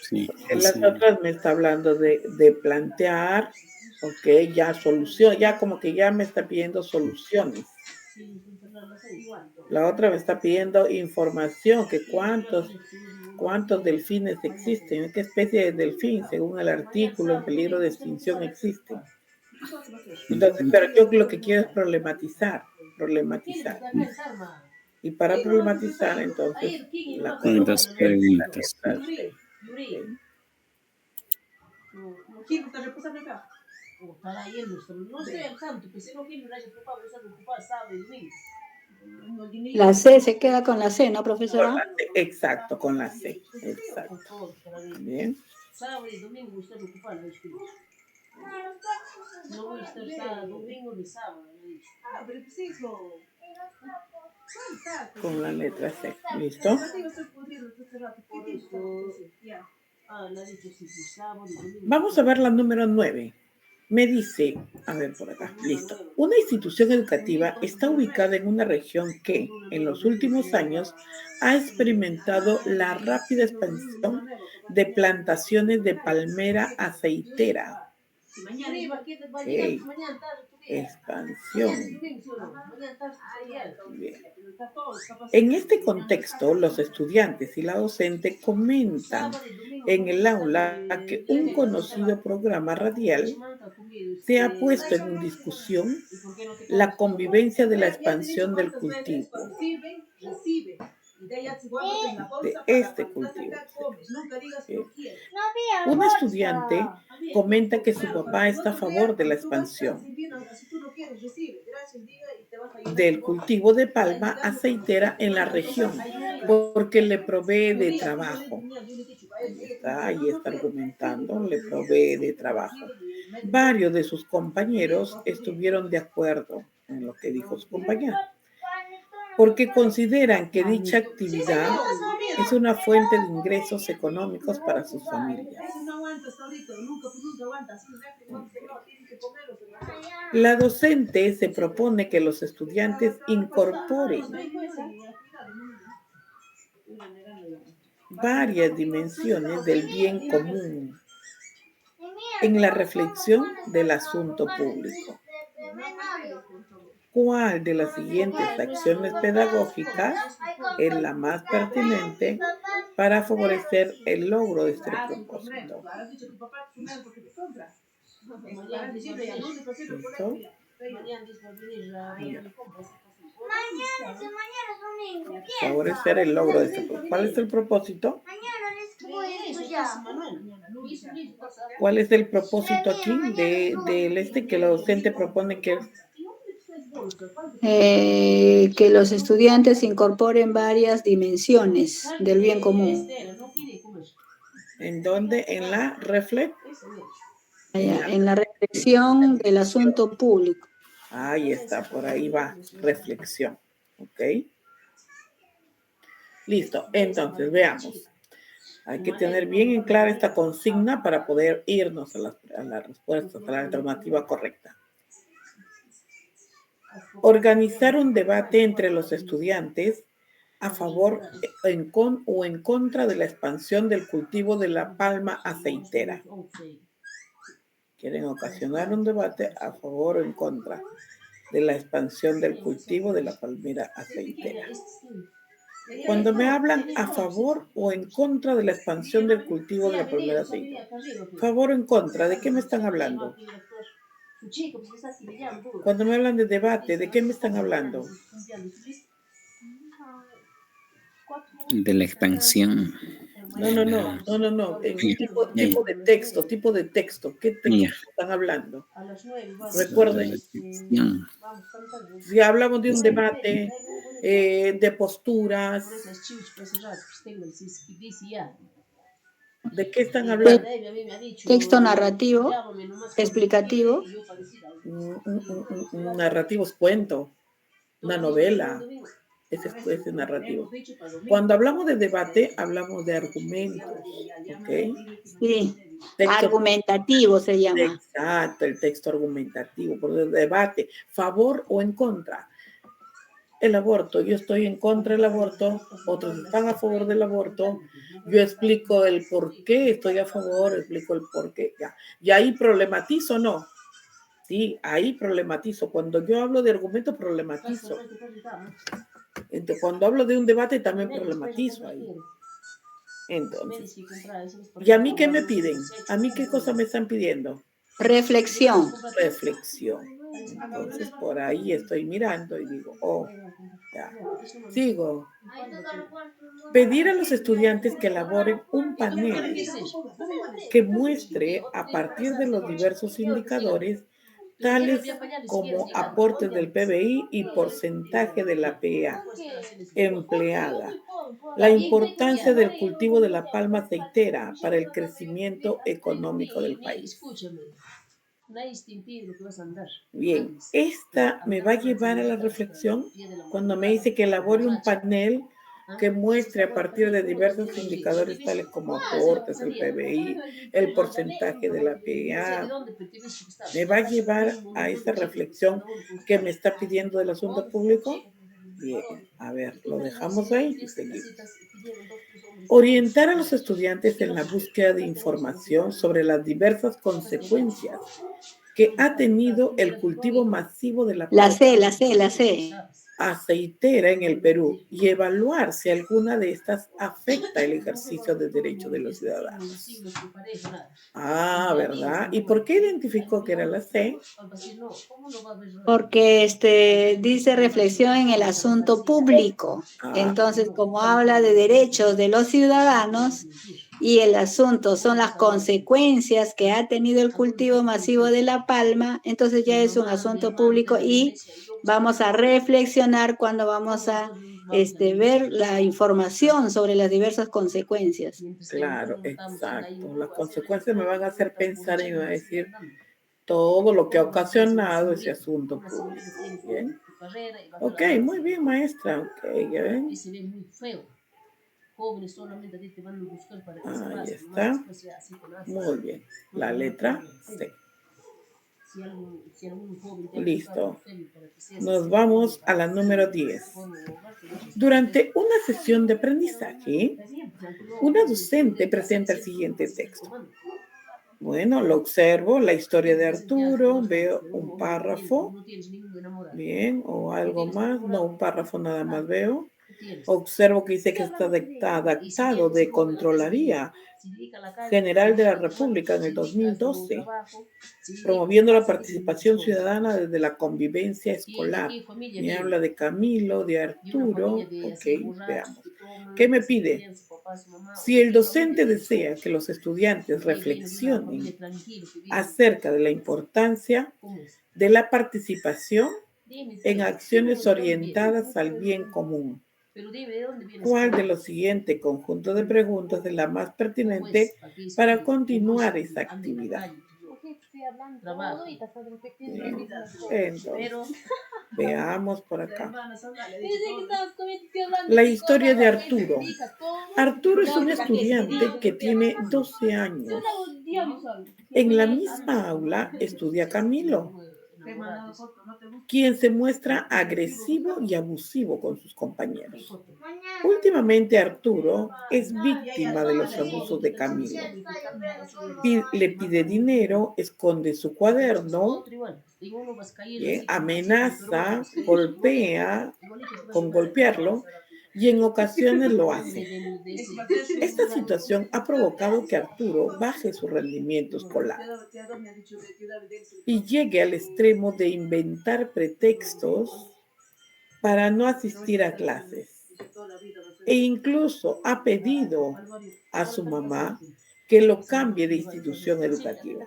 Sí, En las otras me está hablando de plantear, ok, ya solución, ya como que ya me está pidiendo soluciones. La otra me está pidiendo información, que cuántos delfines existen, qué especie de delfín, según el artículo, en peligro de extinción existen. Entonces, pero yo lo que quiero es problematizar. Y para problematizar, entonces, la con dos preguntas. La C se queda con la C, ¿no, profesora? Exacto, con la C. Exacto. Bien. Sábado y domingo usted ocupa el espíritu. No voy a estar sábado, domingo ni sábado. Ah, pero pues eso. Con la letra C. ¿Listo? Vamos a ver la número 9. Me dice, a ver por acá, listo. Una institución educativa está ubicada en una región que, en los últimos años, ha experimentado la rápida expansión de plantaciones de palmera aceitera. Okay. Expansión. Bien. En este contexto, los estudiantes y la docente comentan en el aula que un conocido programa radial se ha puesto en discusión la convivencia de la expansión del cultivo. De este cultivo. Un estudiante comenta que su papá está a favor de la expansión del cultivo de palma aceitera en la región porque le provee de trabajo. Ahí está argumentando, le provee de trabajo. Varios de sus compañeros estuvieron de acuerdo en lo que dijo su compañero, porque consideran que dicha actividad es una fuente de ingresos económicos para sus familias. La docente se propone que los estudiantes incorporen varias dimensiones del bien común en la reflexión del asunto público. ¿Cuál de las siguientes acciones pedagógicas es la más pertinente para favorecer el logro de este propósito? ¿Listo? Favorecer el logro de este propósito. ¿Cuál es el propósito? ¿Cuál es el propósito aquí de que la docente propone que los estudiantes incorporen varias dimensiones del bien común? ¿En dónde? En la en la reflexión del asunto público. Ahí está, por ahí va, reflexión. ¿Ok? Listo, entonces veamos. Hay que tener bien en clara esta consigna para poder irnos a la respuesta, a la alternativa correcta. Organizar un debate entre los estudiantes a favor o en contra de la expansión del cultivo de la palma aceitera. Quieren ocasionar un debate a favor o en contra de la expansión del cultivo de la palmera aceitera. Cuando me hablan a favor o en contra de la expansión del cultivo de la palmera aceitera, favor o en contra, ¿de qué me están hablando? Su chico, pues está aquí, le llamo, pues. Cuando me hablan de debate, ¿de qué me están hablando? De la expansión. No. En Ya, tipo de texto, ¿Qué texto ya. están hablando? A las 9 vamos. De Recuerden, la expansión. Vamos cantando. si hablamos de un debate, de posturas, Por eso es chivos, por ese rato, pues tengo el dice ya. ¿de qué están hablando? A mí me ha dicho, Texto narrativo, llámame nomás cuando explicativo. quiere, y yo parecida. Un narrativo es cuento, una novela, ese es narrativo. Cuando hablamos de debate, hablamos de argumentos, ¿ok? Sí, Texto, argumentativo se llama. exacto, el texto argumentativo, por el debate, favor o en contra. El aborto, yo estoy en contra del aborto, otros están a favor del aborto, yo explico el por qué estoy a favor, explico el por qué, ya. Y ahí problematizo, ¿no? Sí, ahí problematizo. Cuando yo hablo de argumento, problematizo. Entonces, cuando hablo de un debate, también problematizo ahí. Entonces, ¿y a mí qué me piden? ¿A mí qué cosa me están pidiendo? Reflexión. Reflexión. Entonces, por ahí estoy mirando y digo, oh, ya. Sigo. Pedir a los estudiantes que elaboren un panel que muestre a partir de los diversos indicadores tales como aportes del PBI y porcentaje de la PEA empleada, la importancia del cultivo de la palma aceitera para el crecimiento económico del país. Bien, esta me va a llevar a la reflexión cuando me dice que elabore un panel que muestre a partir de diversos indicadores tales como aportes, el PBI, el porcentaje de la PEA. Me va a llevar a esa reflexión que me está pidiendo el asunto público. Bien, a ver, lo dejamos ahí y seguimos. Orientar a los estudiantes en la búsqueda de información sobre las diversas consecuencias que ha tenido el cultivo masivo de la palma aceitera en el Perú y evaluar si alguna de estas afecta el ejercicio de derechos de los ciudadanos. Ah, ¿verdad? ¿Y por qué identificó que era la C? Porque dice reflexión en el asunto público. Entonces, como habla de derechos de los ciudadanos y el asunto son las consecuencias que ha tenido el cultivo masivo de la palma, entonces ya es un asunto público y vamos a reflexionar cuando vamos a ver la información sobre las diversas consecuencias. Claro, exacto. Las consecuencias me van a hacer pensar y me van a decir todo lo que ha ocasionado ese asunto público. ¿Bien? Ok, muy bien, maestra. Ok, ya ven. Ahí está. Muy bien. La letra C. Listo. Nos vamos a la número 10. Durante una sesión de aprendizaje, una docente presenta el siguiente texto. Bueno, lo observo, la historia de Arturo, veo un párrafo, bien, o algo más, no, un párrafo nada más veo. Observo que dice que está adaptado de Contraloría General de la República en el 2012, promoviendo la participación ciudadana desde la convivencia escolar. Me habla de Camilo, de Arturo. Ok, veamos. ¿Qué me pide? Si el docente desea que los estudiantes reflexionen acerca de la importancia de la participación en acciones orientadas al bien común, ¿cuál de los siguientes conjuntos de preguntas es la más pertinente para continuar esa actividad? Entonces, veamos por acá. La historia de Arturo. Arturo es un estudiante que tiene 12 años. En la misma aula estudia Camilo, quien se muestra agresivo y abusivo con sus compañeros. Últimamente Arturo es víctima de los abusos de Camilo. Le pide dinero, esconde su cuaderno, amenaza, golpea con golpearlo y en ocasiones lo hace. Esta situación ha provocado que Arturo baje su rendimiento escolar y llegue al extremo de inventar pretextos para no asistir a clases. E incluso ha pedido a su mamá que lo cambie de institución educativa.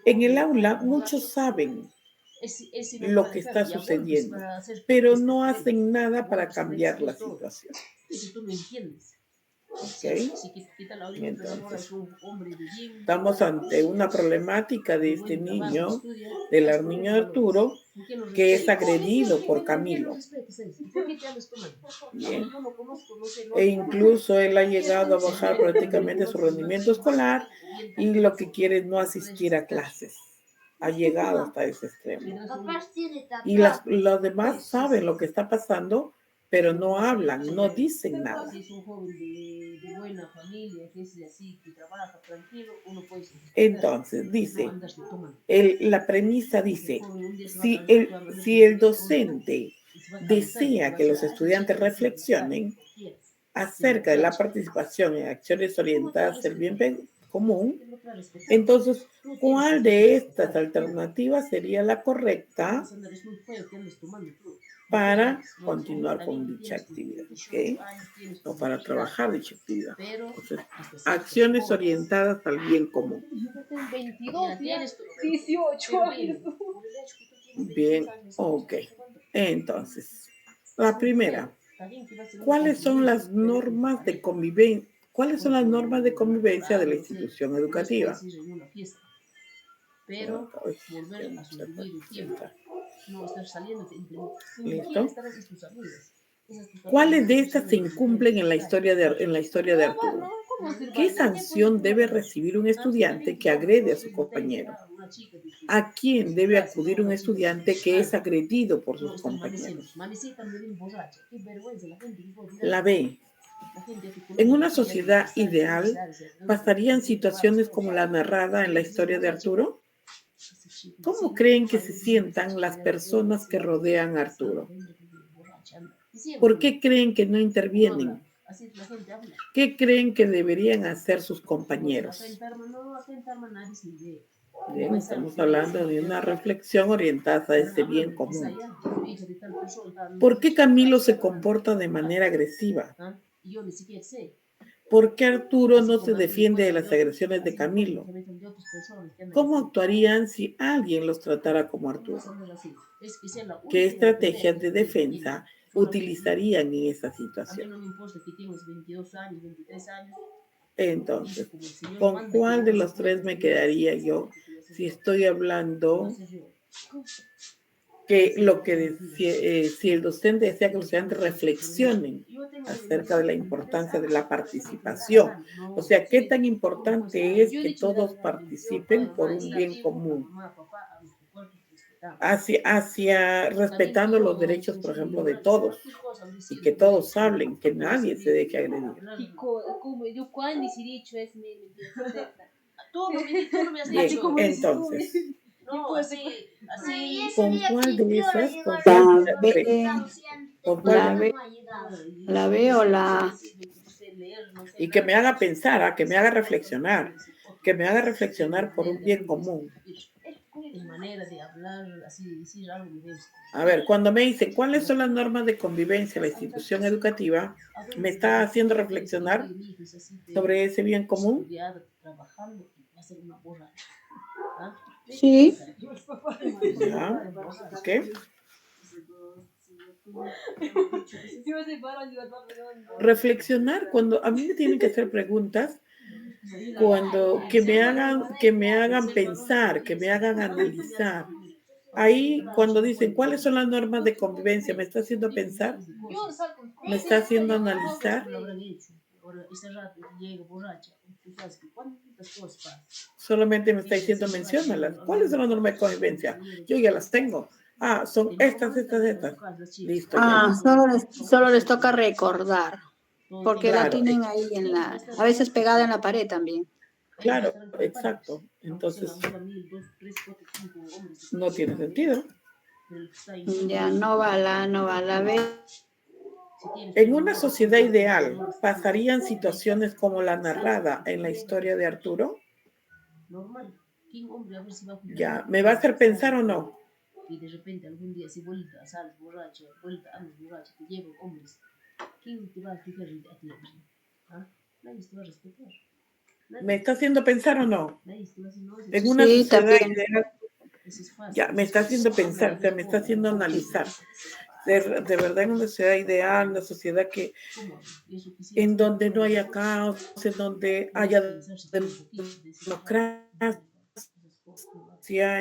En el aula muchos saben lo que está sucediendo, pero no hacen nada para cambiar la situación. ¿Okay? Entonces, estamos ante una problemática de este niño, del niño Arturo, que es agredido por Camilo. Bien. E incluso él ha llegado a bajar prácticamente su rendimiento escolar y lo que quiere es no asistir a clases. Ha llegado hasta ese extremo. Y los demás saben lo que está pasando, pero no hablan, no dicen nada. Entonces, dice, la premisa dice, si el docente desea que los estudiantes reflexionen acerca de la participación en acciones orientadas al bien común, entonces, ¿cuál de estas alternativas sería la correcta para continuar con dicha actividad? ¿Okay? O para trabajar dicha actividad. Entonces, acciones orientadas al bien común. 18 años. Bien, ok. Entonces, la primera, ¿cuáles son las normas de convivencia? ¿Cuáles son las normas de convivencia de la institución educativa? ¿Listo? ¿Cuáles de estas se incumplen en la historia de Arturo? ¿Qué sanción debe recibir un estudiante que agrede a su compañero? ¿A quién debe acudir un estudiante que es agredido por sus compañeros? La B. En una sociedad ideal, ¿pasarían situaciones como la narrada en la historia de Arturo? ¿Cómo creen que se sientan las personas que rodean a Arturo? ¿Por qué creen que no intervienen? ¿Qué creen que deberían hacer sus compañeros? Bien, estamos hablando de una reflexión orientada a ese bien común. ¿Por qué Camilo se comporta de manera agresiva? ¿Por qué Arturo no se defiende de las agresiones de Camilo? ¿Cómo actuarían si alguien los tratara como Arturo? ¿Qué estrategias de defensa utilizarían en esa situación? Entonces, ¿con cuál de los tres me quedaría yo si estoy hablando que si el docente desea que los estudiantes reflexionen acerca de la importancia de la participación? O sea, ¿qué tan importante es que todos participen por un bien común? Respetando los derechos, por ejemplo, de todos, y que todos hablen, que nadie se deje agredir. Bien, entonces, ¿con cuál de esas? La B o la A. Y que me haga pensar, que me haga reflexionar por un bien común. A ver, cuando me dice cuáles son las normas de convivencia en la institución educativa, ¿me está haciendo reflexionar sobre ese bien común? Sí. Ya, ok. Reflexionar, cuando a mí me tienen que hacer preguntas, que me hagan pensar, que me hagan analizar. Ahí, cuando dicen, ¿cuáles son las normas de convivencia? ¿Me está haciendo pensar? ¿Me está haciendo analizar? Solamente me está diciendo, menciónalas. ¿Cuáles son las normas de convivencia? Yo ya las tengo. Son estas. Listo. Solo les toca recordar, porque la tienen ahí a veces pegada en la pared también. Claro, exacto. Entonces, no tiene sentido. Ya, no va la B. En una sociedad ideal, ¿pasarían situaciones como la narrada en la historia de Arturo? Ya, ¿me va a hacer pensar o no? Y de repente algún día se vuelta a sales borracha, vuelta a los borrachos, te llevan hombres. ¿Quién te va a fijar a ti? ¿Ah? Nadie te va a respetar. ¿Me está haciendo pensar o no? Nadie te va a decir, no, En una Sí, sociedad también. ideal, eso es fácil. ya, me está haciendo pensar, o sea, me está haciendo analizar. De verdad, en una sociedad ideal, una sociedad que en donde no haya caos, en donde haya democracia,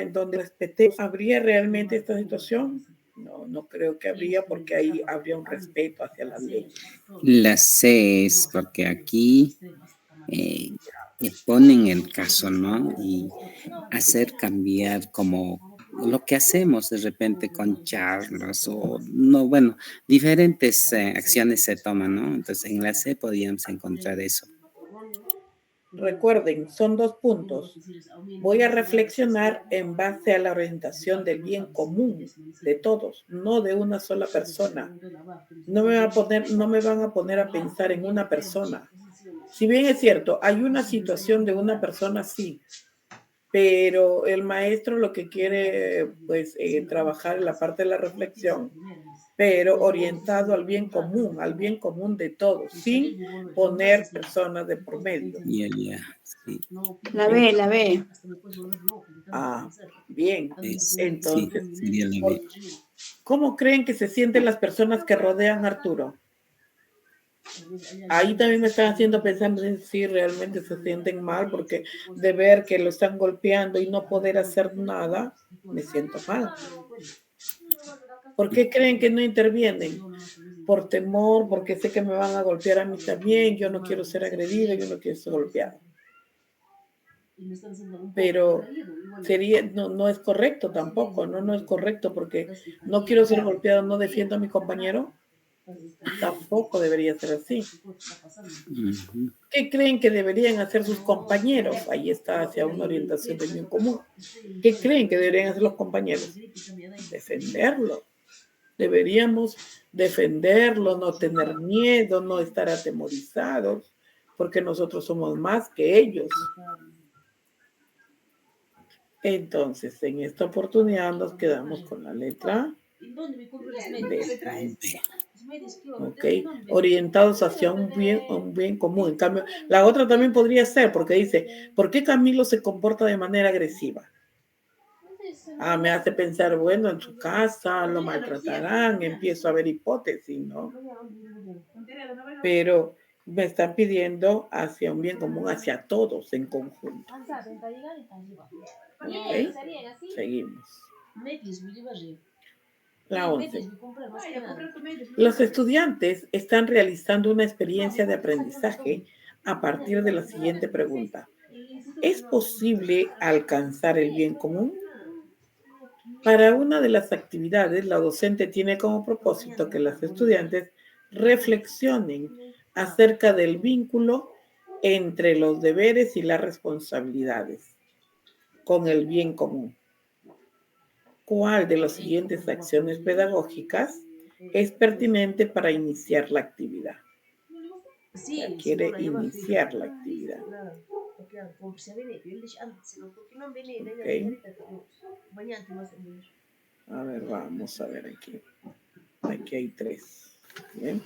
en donde respete, ¿habría realmente esta situación? No, no creo que habría, porque ahí habría un respeto hacia las leyes. Las sé es porque aquí ponen el caso, ¿no? Y hacer cambiar como lo que hacemos de repente con charlas o no, bueno, diferentes acciones se toman, ¿no? Entonces en la C podíamos encontrar eso. Recuerden, son 2 puntos. Voy a reflexionar en base a la orientación del bien común de todos, no de una sola persona. No me van a poner a pensar en una persona. Si bien es cierto, hay una situación de una persona, sí, pero el maestro lo que quiere, pues, trabajar en la parte de la reflexión, pero orientado al bien común de todos, sin poner personas de por medio. Ya, sí. La ve. Ah, bien. Sí, Entonces, sería la B. ¿cómo creen que se sienten las personas que rodean a Arturo? Ahí también me están haciendo pensar en si realmente se sienten mal, porque de ver que lo están golpeando y no poder hacer nada, me siento mal. ¿Por qué creen que no intervienen? Por temor, porque sé que me van a golpear a mí también, yo no quiero ser agredido, yo no quiero ser golpeado. Pero no es correcto tampoco, no es correcto, porque no quiero ser golpeado, no defiendo a mi compañero. Tampoco debería ser así. Ujú. ¿Qué creen que deberían hacer sus compañeros? Ahí está hacia una orientación del bien común. ¿Qué creen que deberían hacer los compañeros? Defenderlo. Deberíamos defenderlo, no tener miedo, no estar atemorizados, porque nosotros somos más que ellos. Entonces, en esta oportunidad nos quedamos con la letra D. ¿Ok? Orientados hacia un bien común. En cambio, la otra también podría ser, porque dice, ¿por qué Camilo se comporta de manera agresiva? Me hace pensar, bueno, en su casa lo maltratarán, empiezo a ver hipótesis, ¿no? Pero me están pidiendo hacia un bien común, hacia todos en conjunto. ¿Ok? Seguimos. La 11. Los estudiantes están realizando una experiencia de aprendizaje a partir de la siguiente pregunta. ¿Es posible alcanzar el bien común? Para una de las actividades, la docente tiene como propósito que los estudiantes reflexionen acerca del vínculo entre los deberes y las responsabilidades con el bien común. ¿Cuál de las siguientes acciones pedagógicas es pertinente para iniciar la actividad? Ya quiere iniciar la actividad. Okay. A ver, vamos a ver aquí. Aquí hay 3. Bien.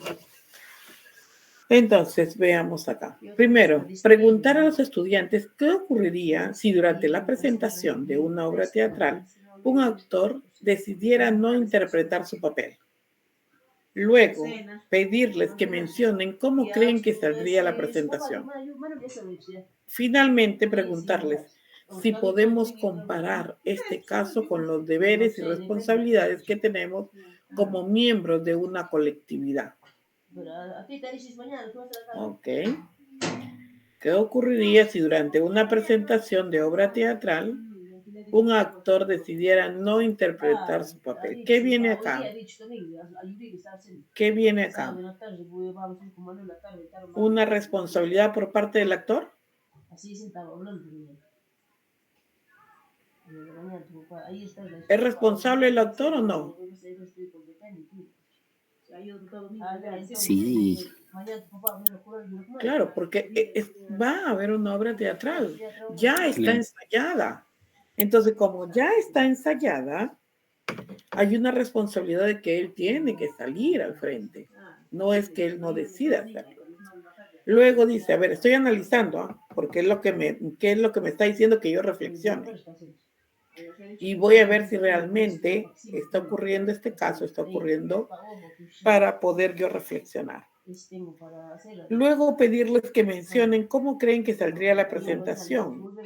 Entonces, veamos acá. Primero, preguntar a los estudiantes qué ocurriría si durante la presentación de una obra teatral un actor decidiera no interpretar su papel. Luego, pedirles que mencionen cómo creen que saldría la presentación. Finalmente, preguntarles si podemos comparar este caso con los deberes y responsabilidades que tenemos como miembros de una colectividad. Ok. ¿Qué ocurriría si durante una presentación de obra teatral un actor decidiera no interpretar su papel? ¿Qué viene acá? ¿Qué viene acá? ¿Una responsabilidad por parte del actor? ¿Es responsable el actor o no? Sí, Claro, porque va a haber una obra teatral, ya está claro. ensayada. Entonces, como ya está ensayada, hay una responsabilidad de que él tiene que salir al frente. No es que él no decida hacerlo. Luego dice, a ver, estoy analizando, porque qué es lo que me está diciendo que yo reflexione. Y voy a ver si realmente está ocurriendo este caso, está ocurriendo para poder yo reflexionar. Luego pedirles que mencionen cómo creen que saldría la presentación.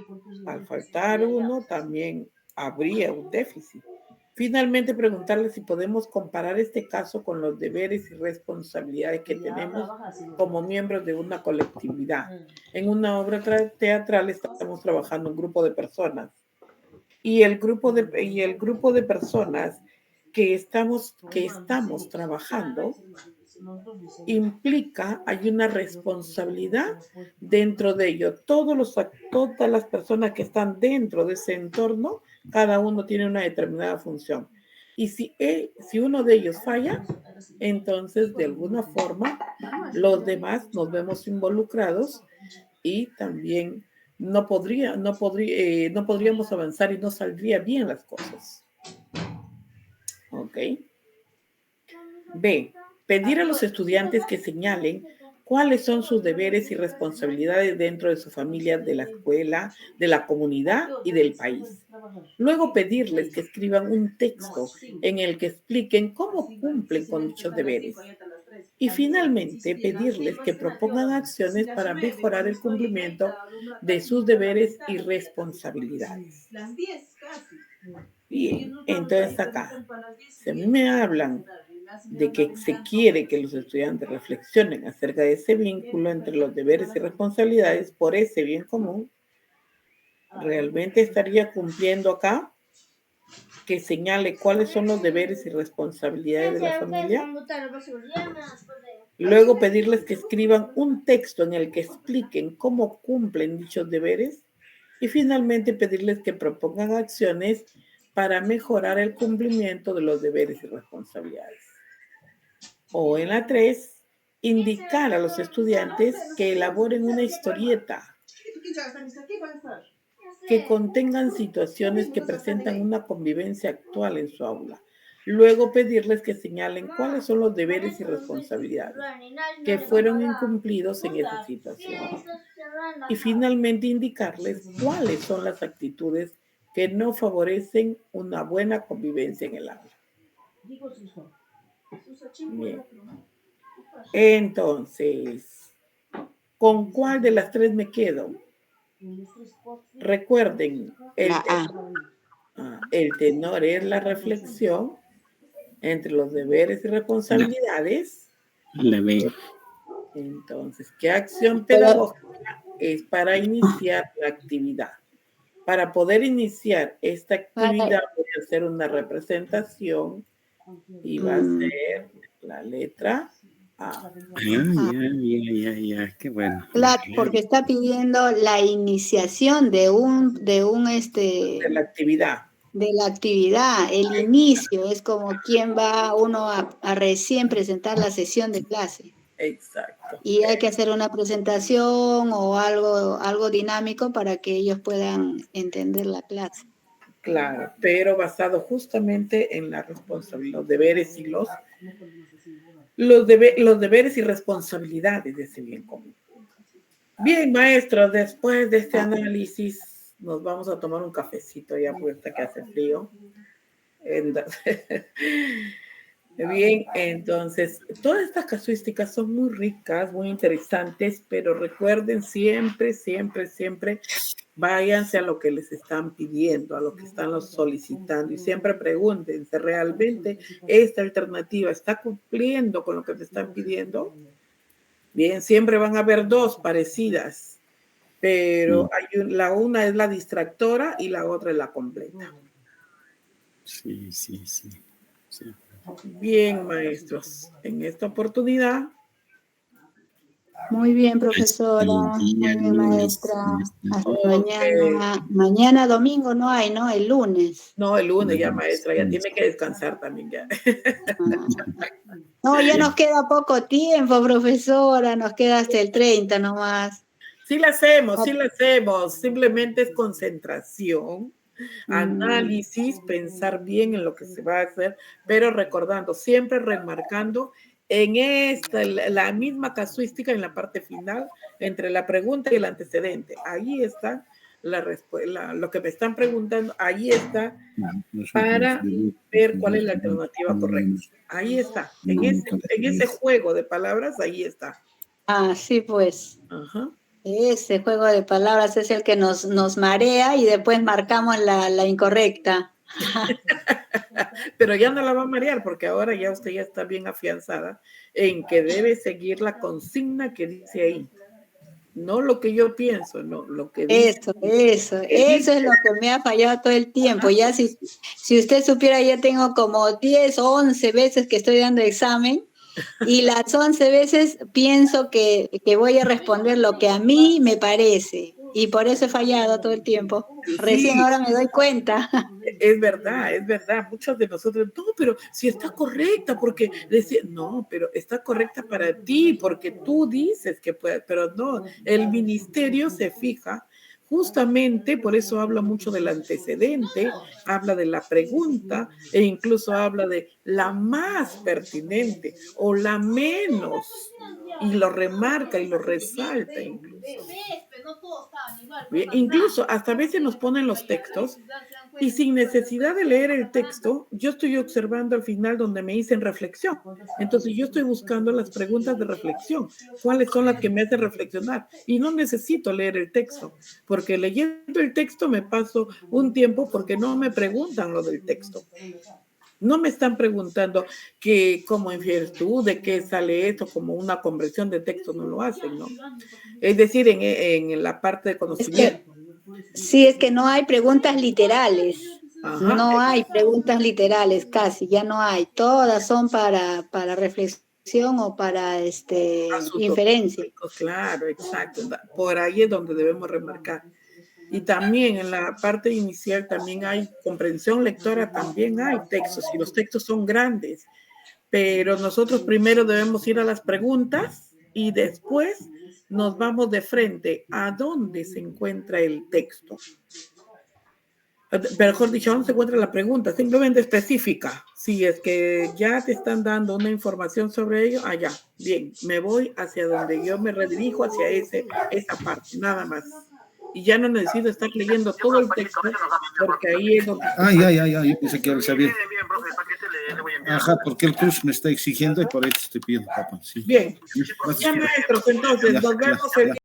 Al faltar uno, también habría un déficit. Finalmente, preguntarles si podemos comparar este caso con los deberes y responsabilidades que tenemos como miembros de una colectividad. En una obra teatral estamos trabajando un grupo de personas y el grupo de personas que estamos trabajando implica, hay una responsabilidad dentro de ello. Todas las personas que están dentro de ese entorno, cada uno tiene una determinada función. Y si uno de ellos falla, entonces de alguna forma los demás nos vemos involucrados y también no podríamos avanzar y no saldría bien las cosas. ¿Ok? B. Pedir a los estudiantes que señalen cuáles son sus deberes y responsabilidades dentro de su familia, de la escuela, de la comunidad y del país. Luego pedirles que escriban un texto en el que expliquen cómo cumplen con dichos deberes. Y finalmente pedirles que propongan acciones para mejorar el cumplimiento de sus deberes y responsabilidades. Bien, entonces acá, si a mí me hablan de que se quiere que los estudiantes reflexionen acerca de ese vínculo entre los deberes y responsabilidades por ese bien común, realmente estaría cumpliendo acá que señale cuáles son los deberes y responsabilidades de la familia. Luego pedirles que escriban un texto en el que expliquen cómo cumplen dichos deberes y finalmente pedirles que propongan acciones para mejorar el cumplimiento de los deberes y responsabilidades. O en la 3, indicar a los estudiantes que elaboren una historieta que contengan situaciones que presentan una convivencia actual en su aula. Luego pedirles que señalen cuáles son los deberes y responsabilidades que fueron incumplidos en esa situación. Y finalmente indicarles cuáles son las actitudes que no favorecen una buena convivencia en el aula. Bien. Entonces, ¿con cuál de las 3 me quedo? Recuerden, el tenor es la reflexión entre los deberes y responsabilidades. La B. Entonces, ¿qué acción pedagógica es para iniciar la actividad? Para poder iniciar esta actividad voy a hacer una representación y va a ser la letra A. Ya, qué bueno. Porque está pidiendo la iniciación de De la actividad. De la actividad, el inicio, es como quien va uno a recién presentar la sesión de clase. Exacto. Y hay que hacer una presentación o algo dinámico para que ellos puedan entender la clase. Claro, pero basado justamente en la responsabilidad, los deberes y los deberes y responsabilidades de ese bien común. Bien, maestros, después de este análisis nos vamos a tomar un cafecito ya porque que hace frío. Bien, entonces, todas estas casuísticas son muy ricas, muy interesantes, pero recuerden siempre, váyanse a lo que les están pidiendo, a lo que están los solicitando y siempre pregúntense, ¿realmente esta alternativa está cumpliendo con lo que te están pidiendo? Bien, siempre van a haber 2 parecidas, pero una es la distractora y la otra es la completa. Sí. Bien, maestros, en esta oportunidad. Muy bien, profesora. Muy bien, maestra. Hasta mañana. Mañana domingo no hay, ¿no? El lunes. No, el lunes ya, maestra, ya tiene que descansar también ya. No, ya nos queda poco tiempo, profesora, nos queda hasta el 30 nomás. Sí la hacemos, simplemente es concentración, análisis, pensar bien en lo que se va a hacer, pero recordando, siempre remarcando en la misma casuística en la parte final, entre la pregunta y el antecedente. Ahí está lo que me están preguntando, ahí está para ver cuál es la alternativa correcta. Ahí está, en ese juego de palabras, ahí está. Ah, sí, pues. Ajá. Ese juego de palabras es el que nos marea y después marcamos la incorrecta. Pero ya no la va a marear porque ahora ya usted ya está bien afianzada en que debe seguir la consigna que dice ahí. No lo que yo pienso, no, lo que dice. Eso es lo que me ha fallado todo el tiempo. Ya si usted supiera, ya tengo como 10 o 11 veces que estoy dando examen y las 11 veces pienso que voy a responder lo que a mí me parece y por eso he fallado todo el tiempo. Recién ahora me doy cuenta. Es verdad, muchos de nosotros, no, pero si está correcta, porque decía, no, pero está correcta para ti, porque tú dices que puede, pero no, el ministerio se fija. Justamente por eso habla mucho del antecedente, habla de la pregunta e incluso habla de la más pertinente o la menos y lo remarca y lo resalta incluso. Incluso hasta a veces nos ponen los textos y sin necesidad de leer el texto, yo estoy observando al final donde me dicen reflexión. Entonces yo estoy buscando las preguntas de reflexión. ¿Cuáles son las que me hacen reflexionar? Y no necesito leer el texto, porque leyendo el texto me paso un tiempo porque no me preguntan lo del texto. No me están preguntando cómo infieres tú, de qué sale esto, como una conversión de texto, no lo hacen, ¿no? Es decir, en la parte de conocimiento. Sí, es que no hay preguntas literales. Ajá. No hay preguntas literales, casi, ya no hay. Todas son para reflexión o para inferencia. Claro, exacto. Por ahí es donde debemos remarcar. Y también en la parte inicial también hay comprensión lectora, también hay textos, y los textos son grandes. Pero nosotros primero debemos ir a las preguntas y después nos vamos de frente a dónde se encuentra el texto. Mejor dicho, ¿dónde se encuentra la pregunta? Simplemente específica. Si es que ya te están dando una información sobre ello, allá. Bien, me voy hacia donde yo me redirijo, hacia esa parte, nada más. Y ya no necesito estar leyendo todo el texto, porque ahí es donde... Yo pensé que ahora sabía. Ajá, porque el curso me está exigiendo y por eso estoy pidiendo, papá. Sí. Bien, ya maestros, entonces nos vemos el